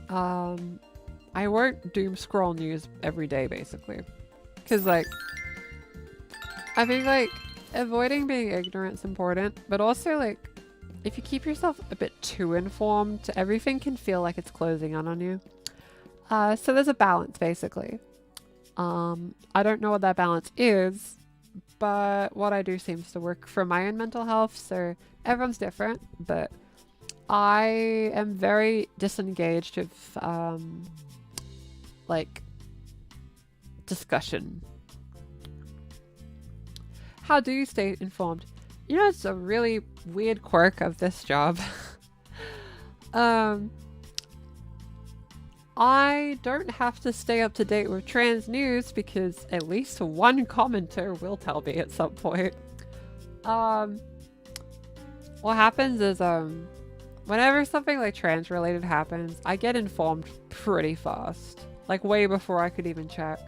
Speaker 1: I won't doom scroll news every day basically. Cause like, I think like avoiding being ignorant is important, but also like if you keep yourself a bit too informed, everything can feel like it's closing in on you. So there's a balance basically. I don't know what that balance is, but what I do seems to work for my own mental health. So everyone's different, but I am very disengaged of like discussion. How do you stay informed? You know, it's a really weird quirk of this job. I don't have to stay up to date with trans news because at least one commenter will tell me at some point. What happens is, whenever something like trans related happens, I get informed pretty fast. Like way before I could even check.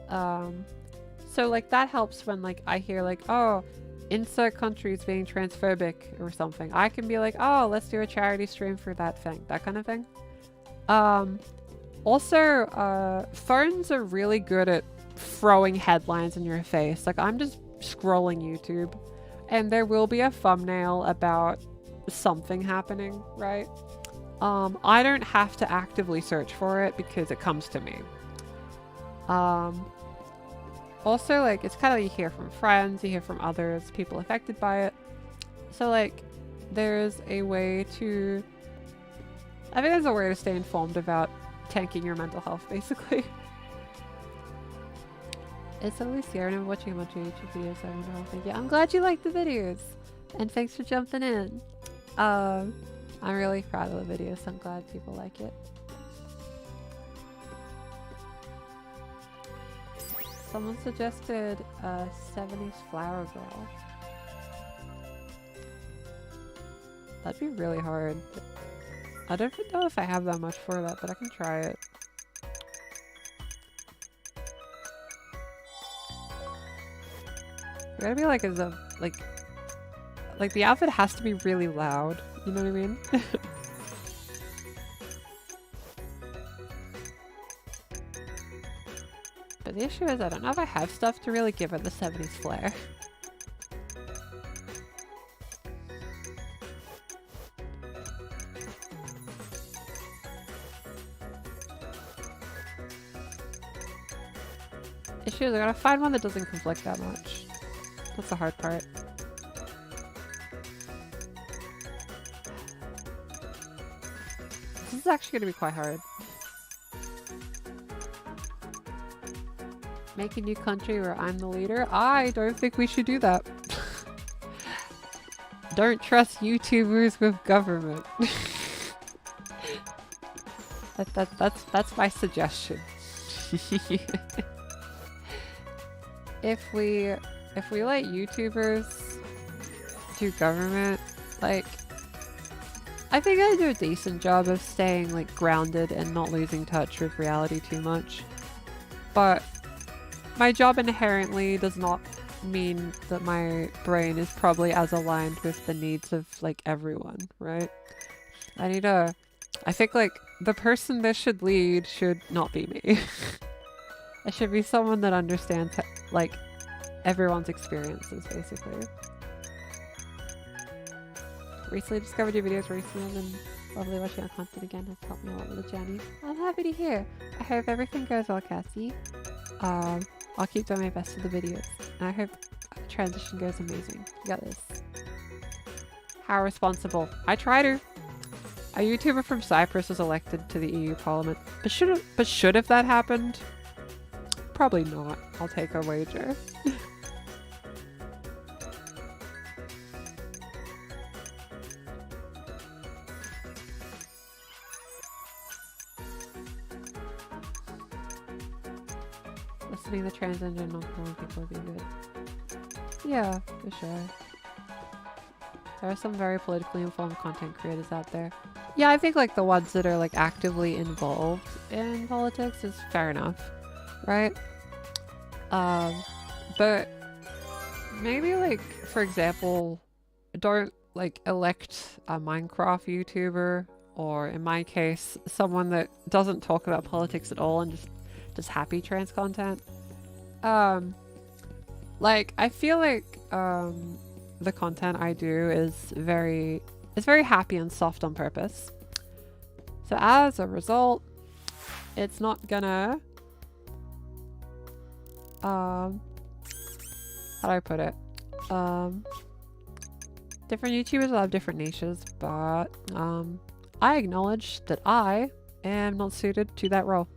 Speaker 1: So like that helps when like I hear like, oh, insert countries being transphobic or something. I can be like, oh, let's do a charity stream for that thing. That kind of thing. Also, phones are really good at throwing headlines in your face. Like I'm just scrolling YouTube and there will be a thumbnail about something happening, right? I don't have to actively search for it because it comes to me. Also, like, it's kind of you hear from friends, you hear from others, people affected by it. So, like, there's a way to... I think there's a way to stay informed about tanking your mental health, basically. It's Alicia. I remember watching a bunch of YouTube videos. I don't know. Thank you. I'm glad you liked the videos. And thanks for jumping in. I'm really proud of the videos. I'm glad people like it. Someone suggested 70s Flower Girl. That'd be really hard. I don't know if I have that much for that, but I can try it. You gotta be like like the outfit has to be really loud. You know what I mean? But the issue is I don't know if I have stuff to really give it the 70s flair. Issue is I gotta find one that doesn't conflict that much. That's the hard part. This is actually gonna be quite hard. Make a new country where I'm the leader? I don't think we should do that. Don't trust YouTubers with government. That's my suggestion. If we let YouTubers do government, like, I think I do a decent job of staying like grounded and not losing touch with reality too much. But my job inherently does not mean that my brain is probably as aligned with the needs of like everyone, right? I think like the person that should lead should not be me. It should be someone that understands like everyone's experiences, basically. Recently discovered your videos recently and lovely watching your content again has helped me a lot with the journey. I'm happy to hear. I hope everything goes well, Cassie. I'll keep doing my best for the videos. And I hope the transition goes amazing. You got this. How responsible. I try to. A YouTuber from Cyprus was elected to the EU Parliament. But should have that happened? Probably not. I'll take a wager. Listening to the trans engine not calling people would be good. Yeah, for sure. There are some very politically informed content creators out there. Yeah, I think like the ones that are like actively involved in politics is fair enough, right? But maybe like, for example, don't like elect a Minecraft YouTuber, or in my case, someone that doesn't talk about politics at all and just does happy trans content. Like I feel like the content I do is very happy and soft on purpose. So as a result, it's not gonna how do I put it? Different YouTubers will have different niches, but I acknowledge that I am not suited to that role.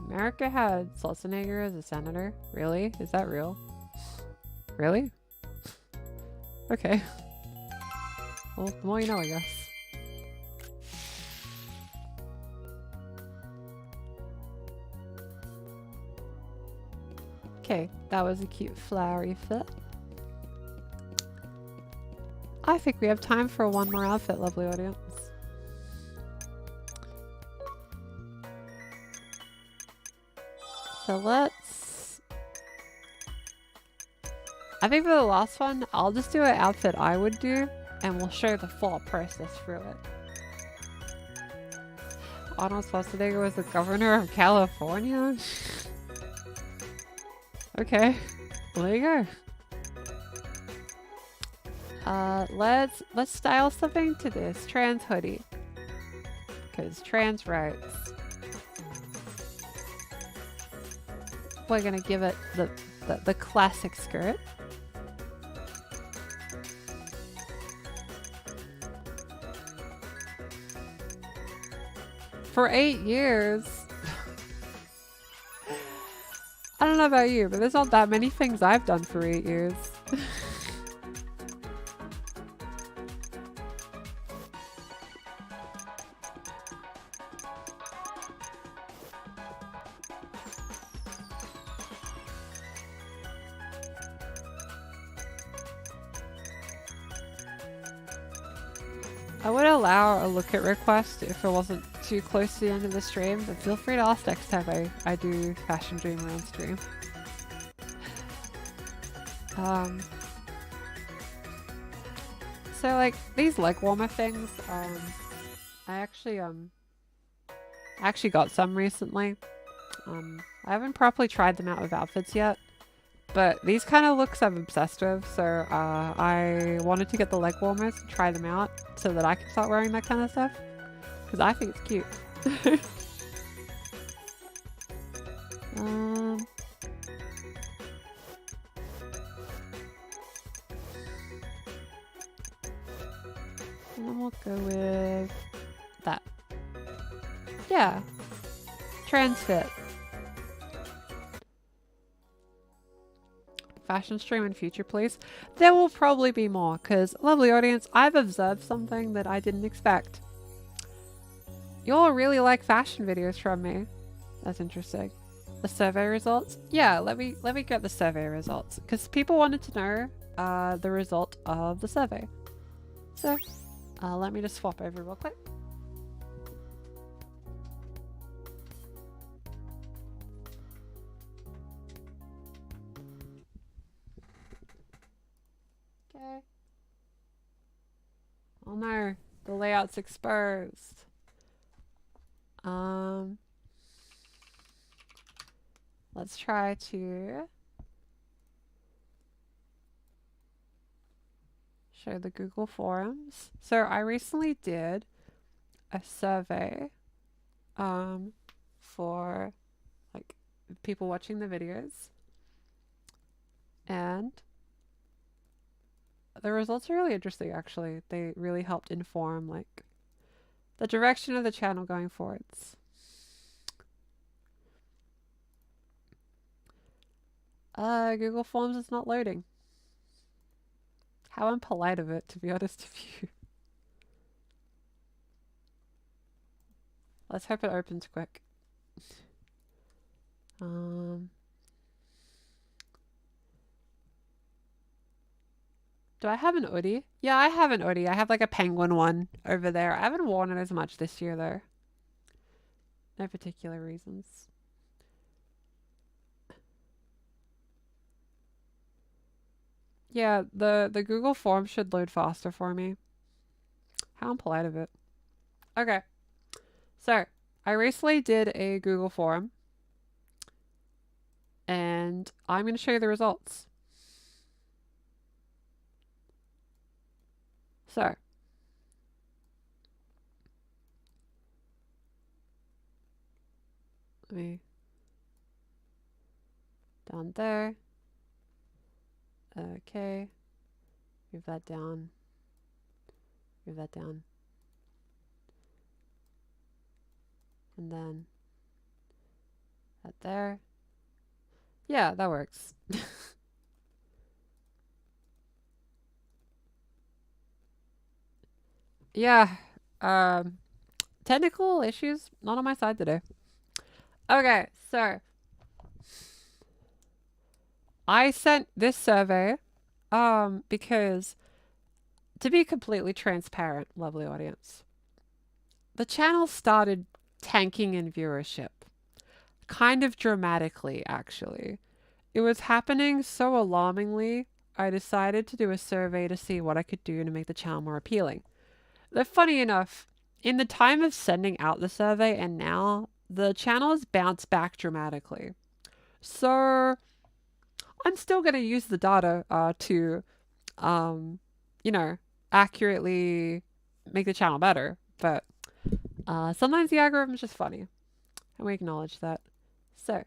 Speaker 1: America had Schwarzenegger as a senator? Really? Is that real? Really? Okay. Well, the more you know, I guess. Okay, that was a cute flowery fit. I think we have time for one more outfit, lovely audience. So let's... I think for the last one, I'll just do an outfit I would do, and we'll show the full process through it. Arnold Schwarzenegger was the governor of California? Okay, well, there you go. Let's style something to this trans hoodie. Because trans rights. We're gonna give it the classic skirt. For 8 years. I don't know about you, but there's not that many things I've done for 8 years. I would allow a look at request if it wasn't too close to the end of the stream, but feel free to ask next time I do Fashion Dreamer on stream. So like these leg warmer things, I actually got some recently. I haven't properly tried them out with outfits yet, but these kind of looks I'm obsessed with, so I wanted to get the leg warmers and try them out so that I can start wearing that kind of stuff, because I think it's cute. And then we'll go with that. Yeah. Trans fit. Fashion stream in future, please. There will probably be more, because, lovely audience, I've observed something that I didn't expect. You all really like fashion videos from me. That's interesting. The survey results? Yeah, let me get the survey results, because people wanted to know the result of the survey. So, let me just swap over real quick. Okay. Oh no, the layout's exposed. Let's try to show the Google Forms. So I recently did a survey for like people watching the videos, and the results are really interesting actually. They really helped inform like the direction of the channel going forwards. Google Forms is not loading. How impolite of it, to be honest with you. Let's hope it opens quick. Do I have an hoodie? Yeah, I have an hoodie. I have like a penguin one over there. I haven't worn it as much this year though. No particular reasons. Yeah, the Google Form should load faster for me. How impolite of it. Okay. So, I recently did a Google Form, and I'm going to show you the results. So, let me down there. Okay. Move that down. Move that down. And then that there. Yeah, that works. Yeah. Technical issues not on my side today. Okay, so I sent this survey because, to be completely transparent, lovely audience, the channel started tanking in viewership. Kind of dramatically, actually. It was happening so alarmingly, I decided to do a survey to see what I could do to make the channel more appealing. Though funny enough, in the time of sending out the survey and now, the channel has bounced back dramatically. So I'm still going to use the data to, you know, accurately make the channel better. But sometimes the algorithm is just funny. And we acknowledge that. So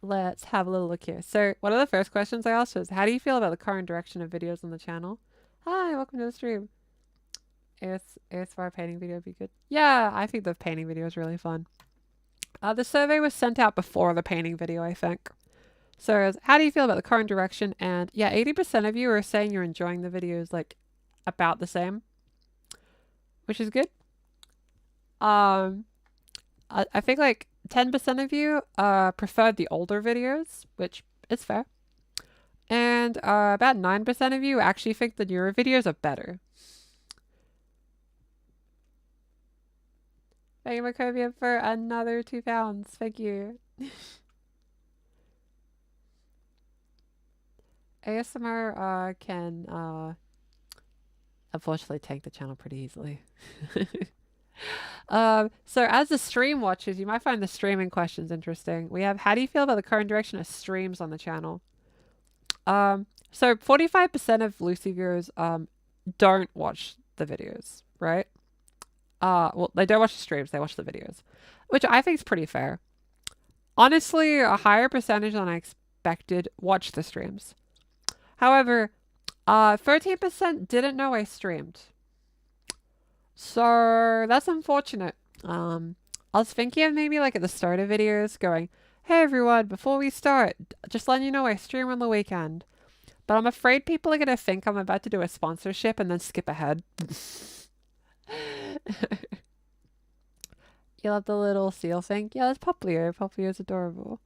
Speaker 1: let's have a little look here. So one of the first questions I asked was, how do you feel about the current direction of videos on the channel? Hi, welcome to the stream. ASMR painting video would be good. Yeah, I think the painting video is really fun. The survey was sent out before the painting video, I think. So how do you feel about the current direction? And yeah, 80% of you are saying you're enjoying the videos like about the same, which is good. I think like 10% of you preferred the older videos, which is fair. And about 9% of you actually think the newer videos are better. Thank you, Macovia, for another £2. Thank you. ASMR can unfortunately tank the channel pretty easily. So as the stream watchers, you might find the streaming questions interesting. We have, how do you feel about the current direction of streams on the channel? So 45% of Lucy viewers don't watch the videos, right? Well, they don't watch the streams, they watch the videos, which I think is pretty fair. Honestly, a higher percentage than I expected watch the streams. However, 13% didn't know I streamed. So that's unfortunate. I was thinking of maybe like at the start of videos going, hey everyone, before we start, just letting you know I stream on the weekend. But I'm afraid people are going to think I'm about to do a sponsorship and then skip ahead. You love the little seal thing? Yeah, that's Poplio. Poplio's adorable.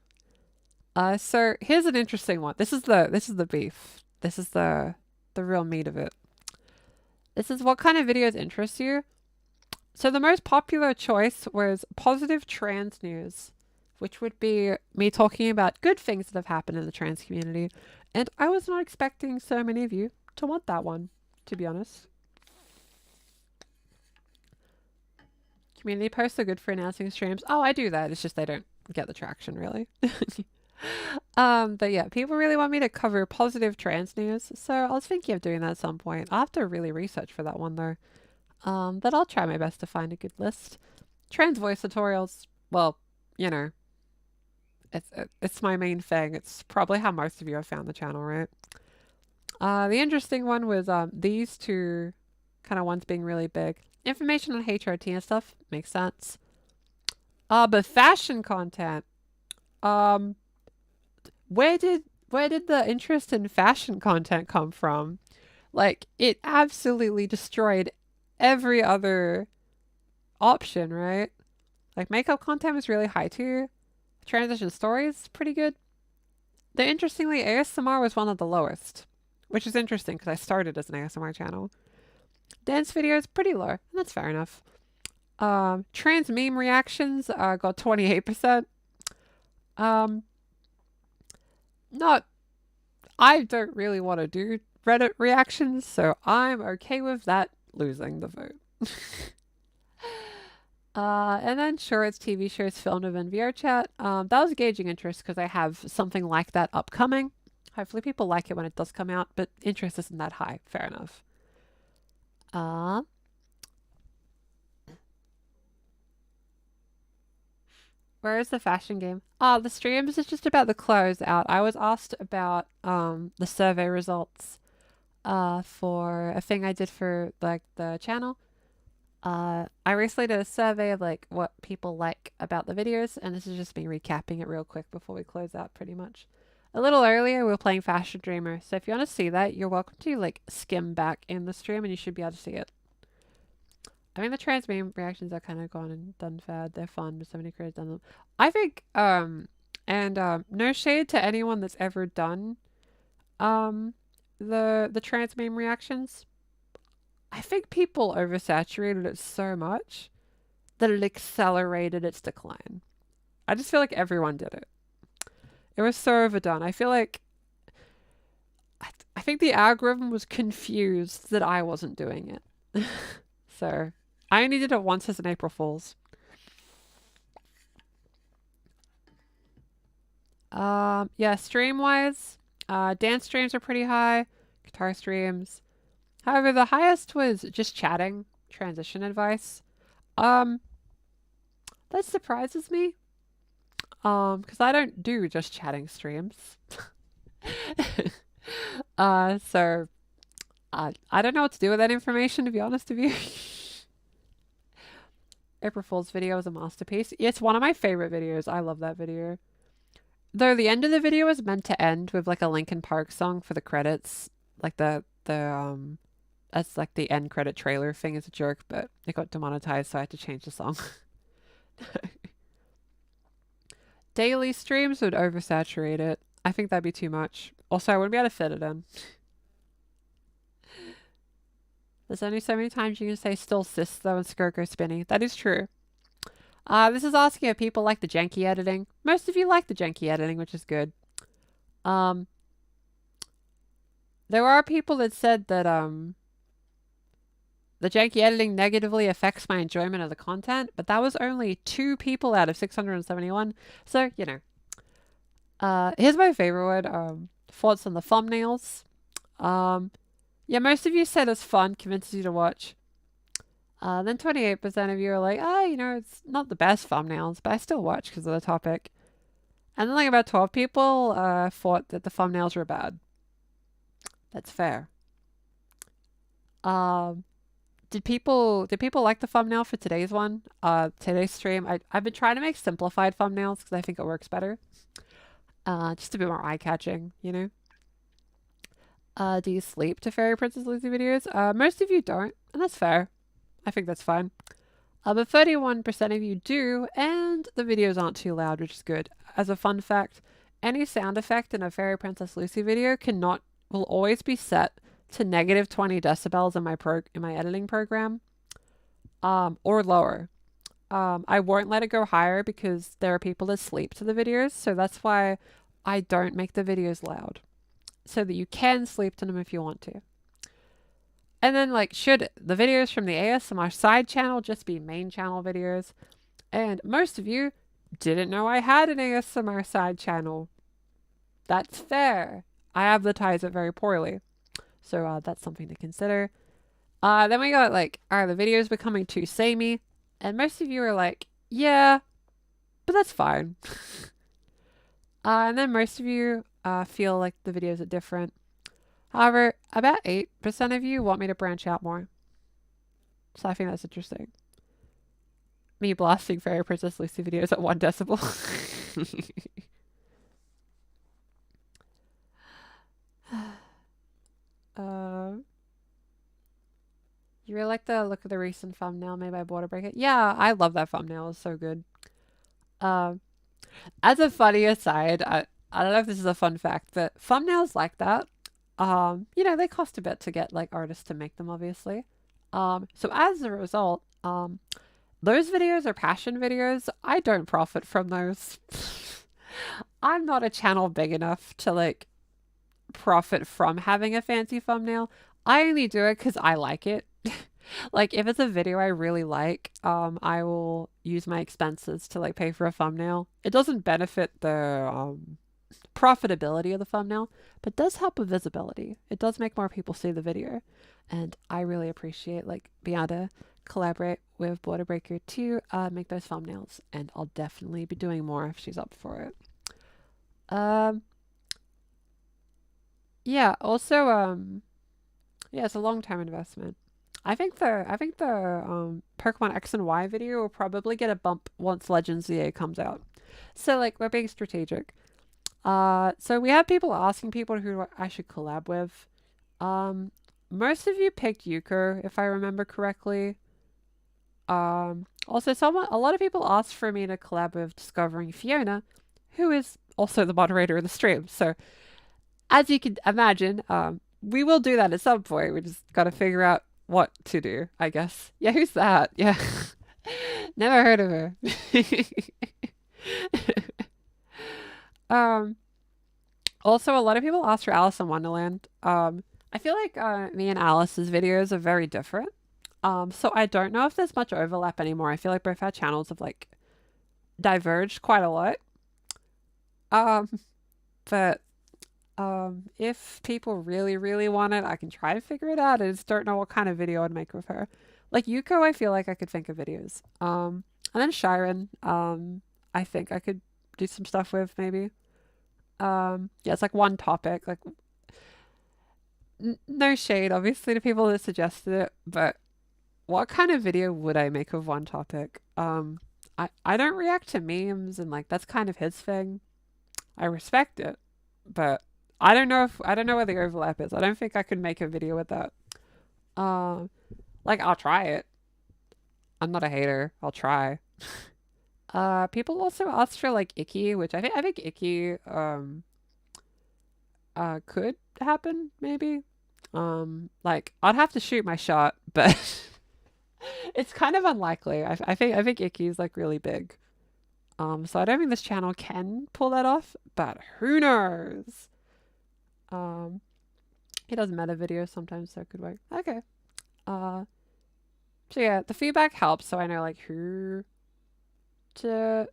Speaker 1: So here's an interesting one. This is the beef. This is the real meat of it. This is what kind of videos interest you. So the most popular choice was positive trans news, which would be me talking about good things that have happened in the trans community. And I was not expecting so many of you to want that one, to be honest. Community posts are good for announcing streams. Oh, I do that. It's just they don't get the traction, really. But yeah, people really want me to cover positive trans news, so I was thinking of doing that at some point. I'll have to really research for that one, though. But I'll try my best to find a good list. Trans voice tutorials, well, you know, it's my main thing. It's probably how most of you have found the channel, right? The interesting one was these two kind of ones being really big. Information on HRT and stuff makes sense. But fashion content, where did the interest in fashion content come from? Like, it absolutely destroyed every other option, right? Like, makeup content was really high too. Transition stories, pretty good. Though interestingly, ASMR was one of the lowest, which is interesting because I started as an ASMR channel. Dance videos, pretty low, and that's fair enough. Trans meme reactions got 28%. I don't really want to do Reddit reactions, so I'm okay with that losing the vote. And then shorts, TV shows filmed within VRChat. That was gauging interest because I have something like that upcoming. Hopefully people like it when it does come out, but interest isn't that high. Fair enough. Where is the fashion game? The streams is just about the clothes out. I was asked about the survey results for a thing I did for like the channel. I recently did a survey of like what people like about the videos, and this is just me recapping it real quick before we close out pretty much. A little earlier we were playing Fashion Dreamer, so if you want to see that, you're welcome to like skim back in the stream and you should be able to see it. I mean, the trans meme reactions are kind of gone and done fad. They're fun, but so many creators done them. I think, no shade to anyone that's ever done, the trans meme reactions. I think people oversaturated it so much that it accelerated its decline. I just feel like everyone did it. It was so overdone. I feel like, I think the algorithm was confused that I wasn't doing it. So I only did it once as an April Fool's. Yeah, stream-wise, dance streams are pretty high, guitar streams. However, the highest was just chatting, transition advice. That surprises me. Because I don't do just chatting streams. So I don't know what to do with that information, to be honest with you. April Fool's video is a masterpiece. It's one of my favorite videos. I love that video. Though the end of the video is meant to end with like a Linkin Park song for the credits. Like that's like the end credit trailer thing is a jerk, but it got demonetized, so I had to change the song. Daily streams would oversaturate it. I think that'd be too much. Also, I wouldn't be able to fit it in. There's only so many times you can say still sis though and skirt go spinny. That is true. This is asking if people like the janky editing. Most of you like the janky editing, which is good. Um, there are people that said that the janky editing negatively affects my enjoyment of the content, but that was only 2 people out of 671. So, you know. Here's my favorite one. Thoughts on the thumbnails. Yeah, most of you said it's fun, convinces you to watch. Then 28% of you are like, you know, it's not the best thumbnails, but I still watch because of the topic. And then like about 12 people thought that the thumbnails were bad. That's fair. Did people like the thumbnail for today's one? Today's stream. I've been trying to make simplified thumbnails because I think it works better. Just a bit more eye-catching, you know? Do you sleep to Fairy Princess Lucy videos? Most of you don't, and that's fair. I think that's fine. But 31% of you do, and the videos aren't too loud, which is good. As a fun fact, any sound effect in a Fairy Princess Lucy video will always be set to negative 20 decibels in my editing program, or lower. I won't let it go higher because there are people that sleep to the videos, so that's why I don't make the videos loud, so that you can sleep to them if you want to. And then, like, should the videos from the ASMR side channel just be main channel videos? And most of you didn't know I had an ASMR side channel. That's fair. I advertise it very poorly. So that's something to consider. Then we got, like, are the videos becoming too samey? And most of you are like, yeah, but that's fine. And then most of you feel like the videos are different. However, about 8% of you want me to branch out more. So I think that's interesting. Me blasting Fairy Princess Lucy videos at 1 decibel. You really like the look of the recent thumbnail made by Border Breaker? Yeah, I love that thumbnail. It's so good. As a funny aside, I don't know if this is a fun fact, but thumbnails like that, you know, they cost a bit to get like artists to make them, obviously. So as a result, those videos are passion videos. I don't profit from those. I'm not a channel big enough to like profit from having a fancy thumbnail. I only do it because I like it. Like if it's a video I really like, I will use my expenses to like pay for a thumbnail. It doesn't benefit the profitability of the thumbnail, but does help with visibility. It does make more people see the video, and I really appreciate like being able to collaborate with Border Breaker to make those thumbnails, and I'll definitely be doing more if she's up for it. Yeah. Also, yeah, it's a long-term investment. I think the Pokemon X and Y video will probably get a bump once Legends ZA comes out. So like we're being strategic. So we have people asking people who I should collab with. Most of you picked Yuko, if I remember correctly. Also a lot of people asked for me to collab with Discovering Fiona, who is also the moderator of the stream. So as you can imagine, we will do that at some point. We just got to figure out what to do, I guess. Yeah, who's that? Yeah. Never heard of her. Also, a lot of people ask for Alice in Wonderland. I feel like me and Alice's videos are very different. So I don't know if there's much overlap anymore. I feel like both our channels have like diverged quite a lot. But if people really, really want it, I can try to figure it out. I just don't know what kind of video I'd make with her. Like Yuko, I feel like I could think of videos. And then Shiren, I think I could do some stuff with maybe. Yeah, it's like one topic. Like, no shade, obviously, to people that suggested it, but what kind of video would I make of one topic? I don't react to memes, and like that's kind of his thing. I respect it, but I don't know where the overlap is. I don't think I could make a video with that. Like I'll try it. I'm not a hater. I'll try. People also asked for like Icky, which I think Icky could happen maybe. Like I'd have to shoot my shot, but It's kind of unlikely. I think Icky's like really big. So I don't think this channel can pull that off, but who knows? Um, he does meta videos sometimes, so it could work. Okay. Uh, so yeah, the feedback helps, so I know like who to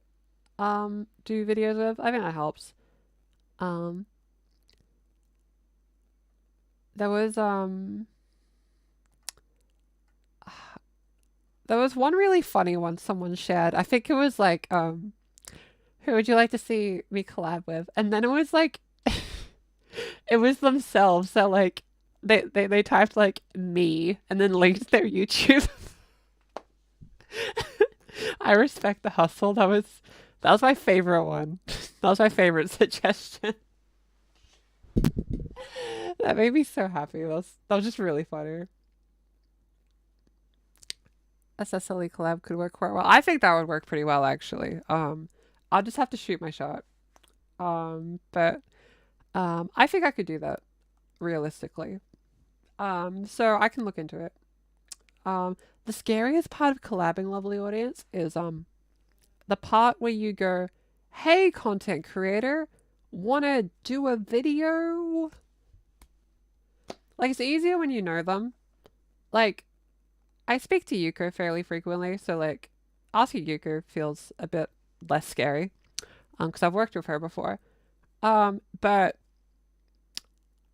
Speaker 1: do videos with. I think that helps. Um, there was there was one really funny one someone shared. I think it was like who would you like to see me collab with? And then it was like it was themselves. So like they typed like me and then linked their YouTube. I respect the hustle. That was my favorite one. That was my favorite suggestion. That made me so happy. That was just really funny. A Cecily collab could work quite well. I think that would work pretty well actually. I'll just have to shoot my shot. But I think I could do that realistically. So I can look into it. The scariest part of collabing, lovely audience, is the part where you go, "Hey, content creator, wanna do a video?" Like it's easier when you know them. Like I speak to Yuko fairly frequently, so like asking Yuko feels a bit less scary. Because I've worked with her before. But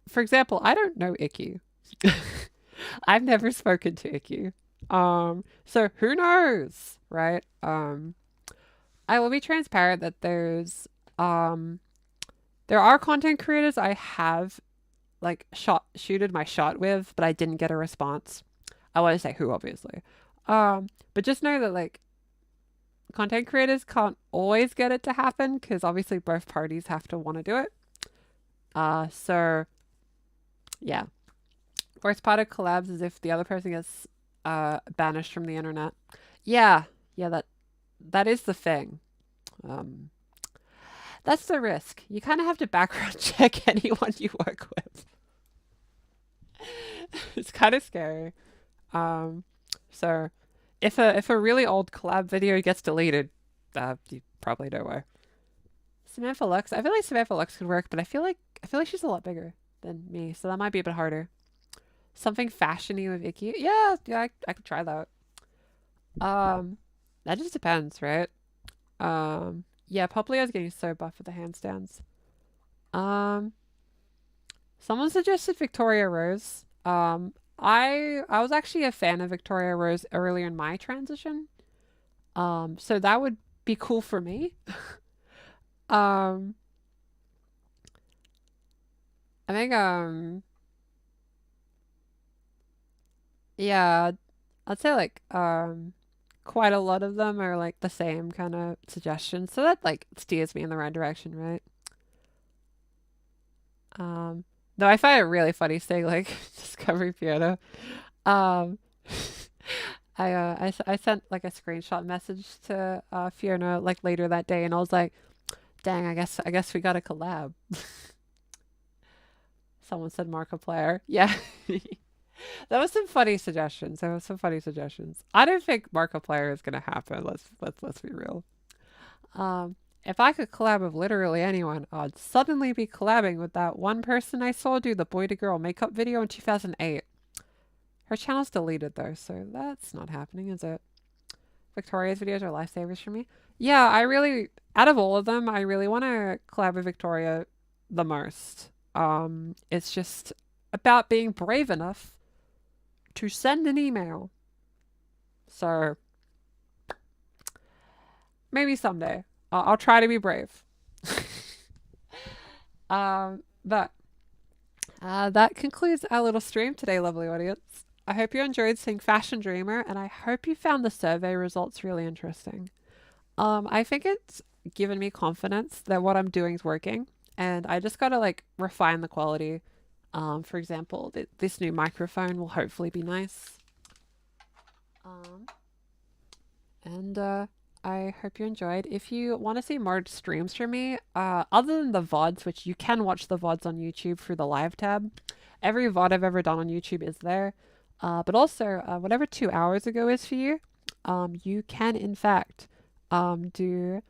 Speaker 1: for example, I don't know Icky. I've never spoken to Icky. So who knows, right? I will be transparent that there are content creators I have like shooted my shot with, but I didn't get a response. I want to say who, obviously. But just know that like content creators can't always get it to happen because obviously both parties have to want to do it. So yeah. Worst part of collabs is if the other person gets banished from the internet. Yeah, that is the thing. That's the risk. You kind of have to background check anyone you work with. It's kind of scary. So if a really old collab video gets deleted, you probably know why. Samantha Lux. I feel like Samantha Lux could work, but I feel like she's a lot bigger than me, so that might be a bit harder. Something fashiony with Icky. Yeah, I could try that. That just depends, right? Yeah, Poplio's getting so buff with the handstands. Um, Someone suggested Victoria Rose. I was actually a fan of Victoria Rose earlier in my transition. So that would be cool for me. Um, I think yeah, I'd say like quite a lot of them are like the same kind of suggestions. So that like steers me in the right direction, right? Um, though I find it really funny saying like Discovery Piano. Um, I sent like a screenshot message to Fiona like later that day, and I was like, "Dang, I guess we got a collab." Someone said Markiplier. Yeah, that was some funny suggestions. There was some funny suggestions. I don't think Markiplier is gonna happen. Let's be real. Um, if I could collab with literally anyone, I'd suddenly be collabing with that one person I saw do the boy to girl makeup video in 2008. Her channel's deleted though, so that's not happening, is it? Victoria's videos are lifesavers for me. Yeah, out of all of them, I really want to collab with Victoria the most. It's just about being brave enough to send an email. So maybe someday. I'll try to be brave. But that concludes our little stream today, lovely audience. I hope you enjoyed seeing Fashion Dreamer, and I hope you found the survey results really interesting. I think it's given me confidence that what I'm doing is working, and I just gotta like refine the quality. For example, this new microphone will hopefully be nice. And I hope you enjoyed. If you want to see more streams from me, other than the VODs, which you can watch the VODs on YouTube through the live tab, every VOD I've ever done on YouTube is there. But also, whatever 2 hours ago is for you, you can in fact do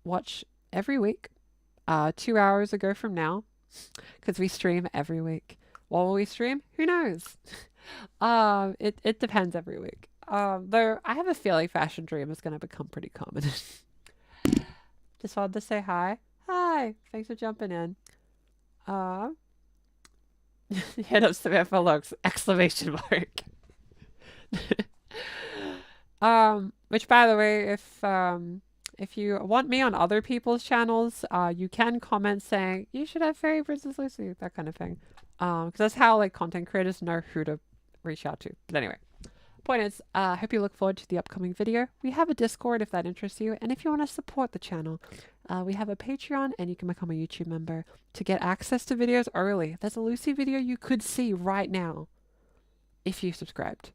Speaker 1: watch every week, 2 hours ago from now, because we stream every week. What will we stream? Who knows? It depends every week. Though I have a feeling Fashion Dream is going to become pretty common. Just wanted to say hi. Hi, thanks for jumping in. Hit up Samantha Looks! Exclamation mark. Which by the way, if you want me on other people's channels, you can comment saying you should have Fairy Princess Lucy, that kind of thing. Because that's how like content creators know who to reach out to. But anyway, point is, I hope you look forward to the upcoming video. We have a Discord if that interests you, and if you want to support the channel, we have a Patreon, and you can become a YouTube member to get access to videos early. There's a Lucy video you could see right now if you subscribed.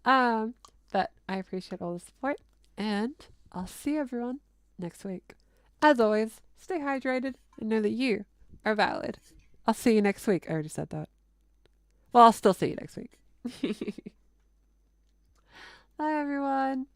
Speaker 1: But I appreciate all the support, and I'll see everyone next week. As always, stay hydrated and know that you are valid. I'll see you next week. I already said that. Well, I'll still see you next week. Bye, everyone.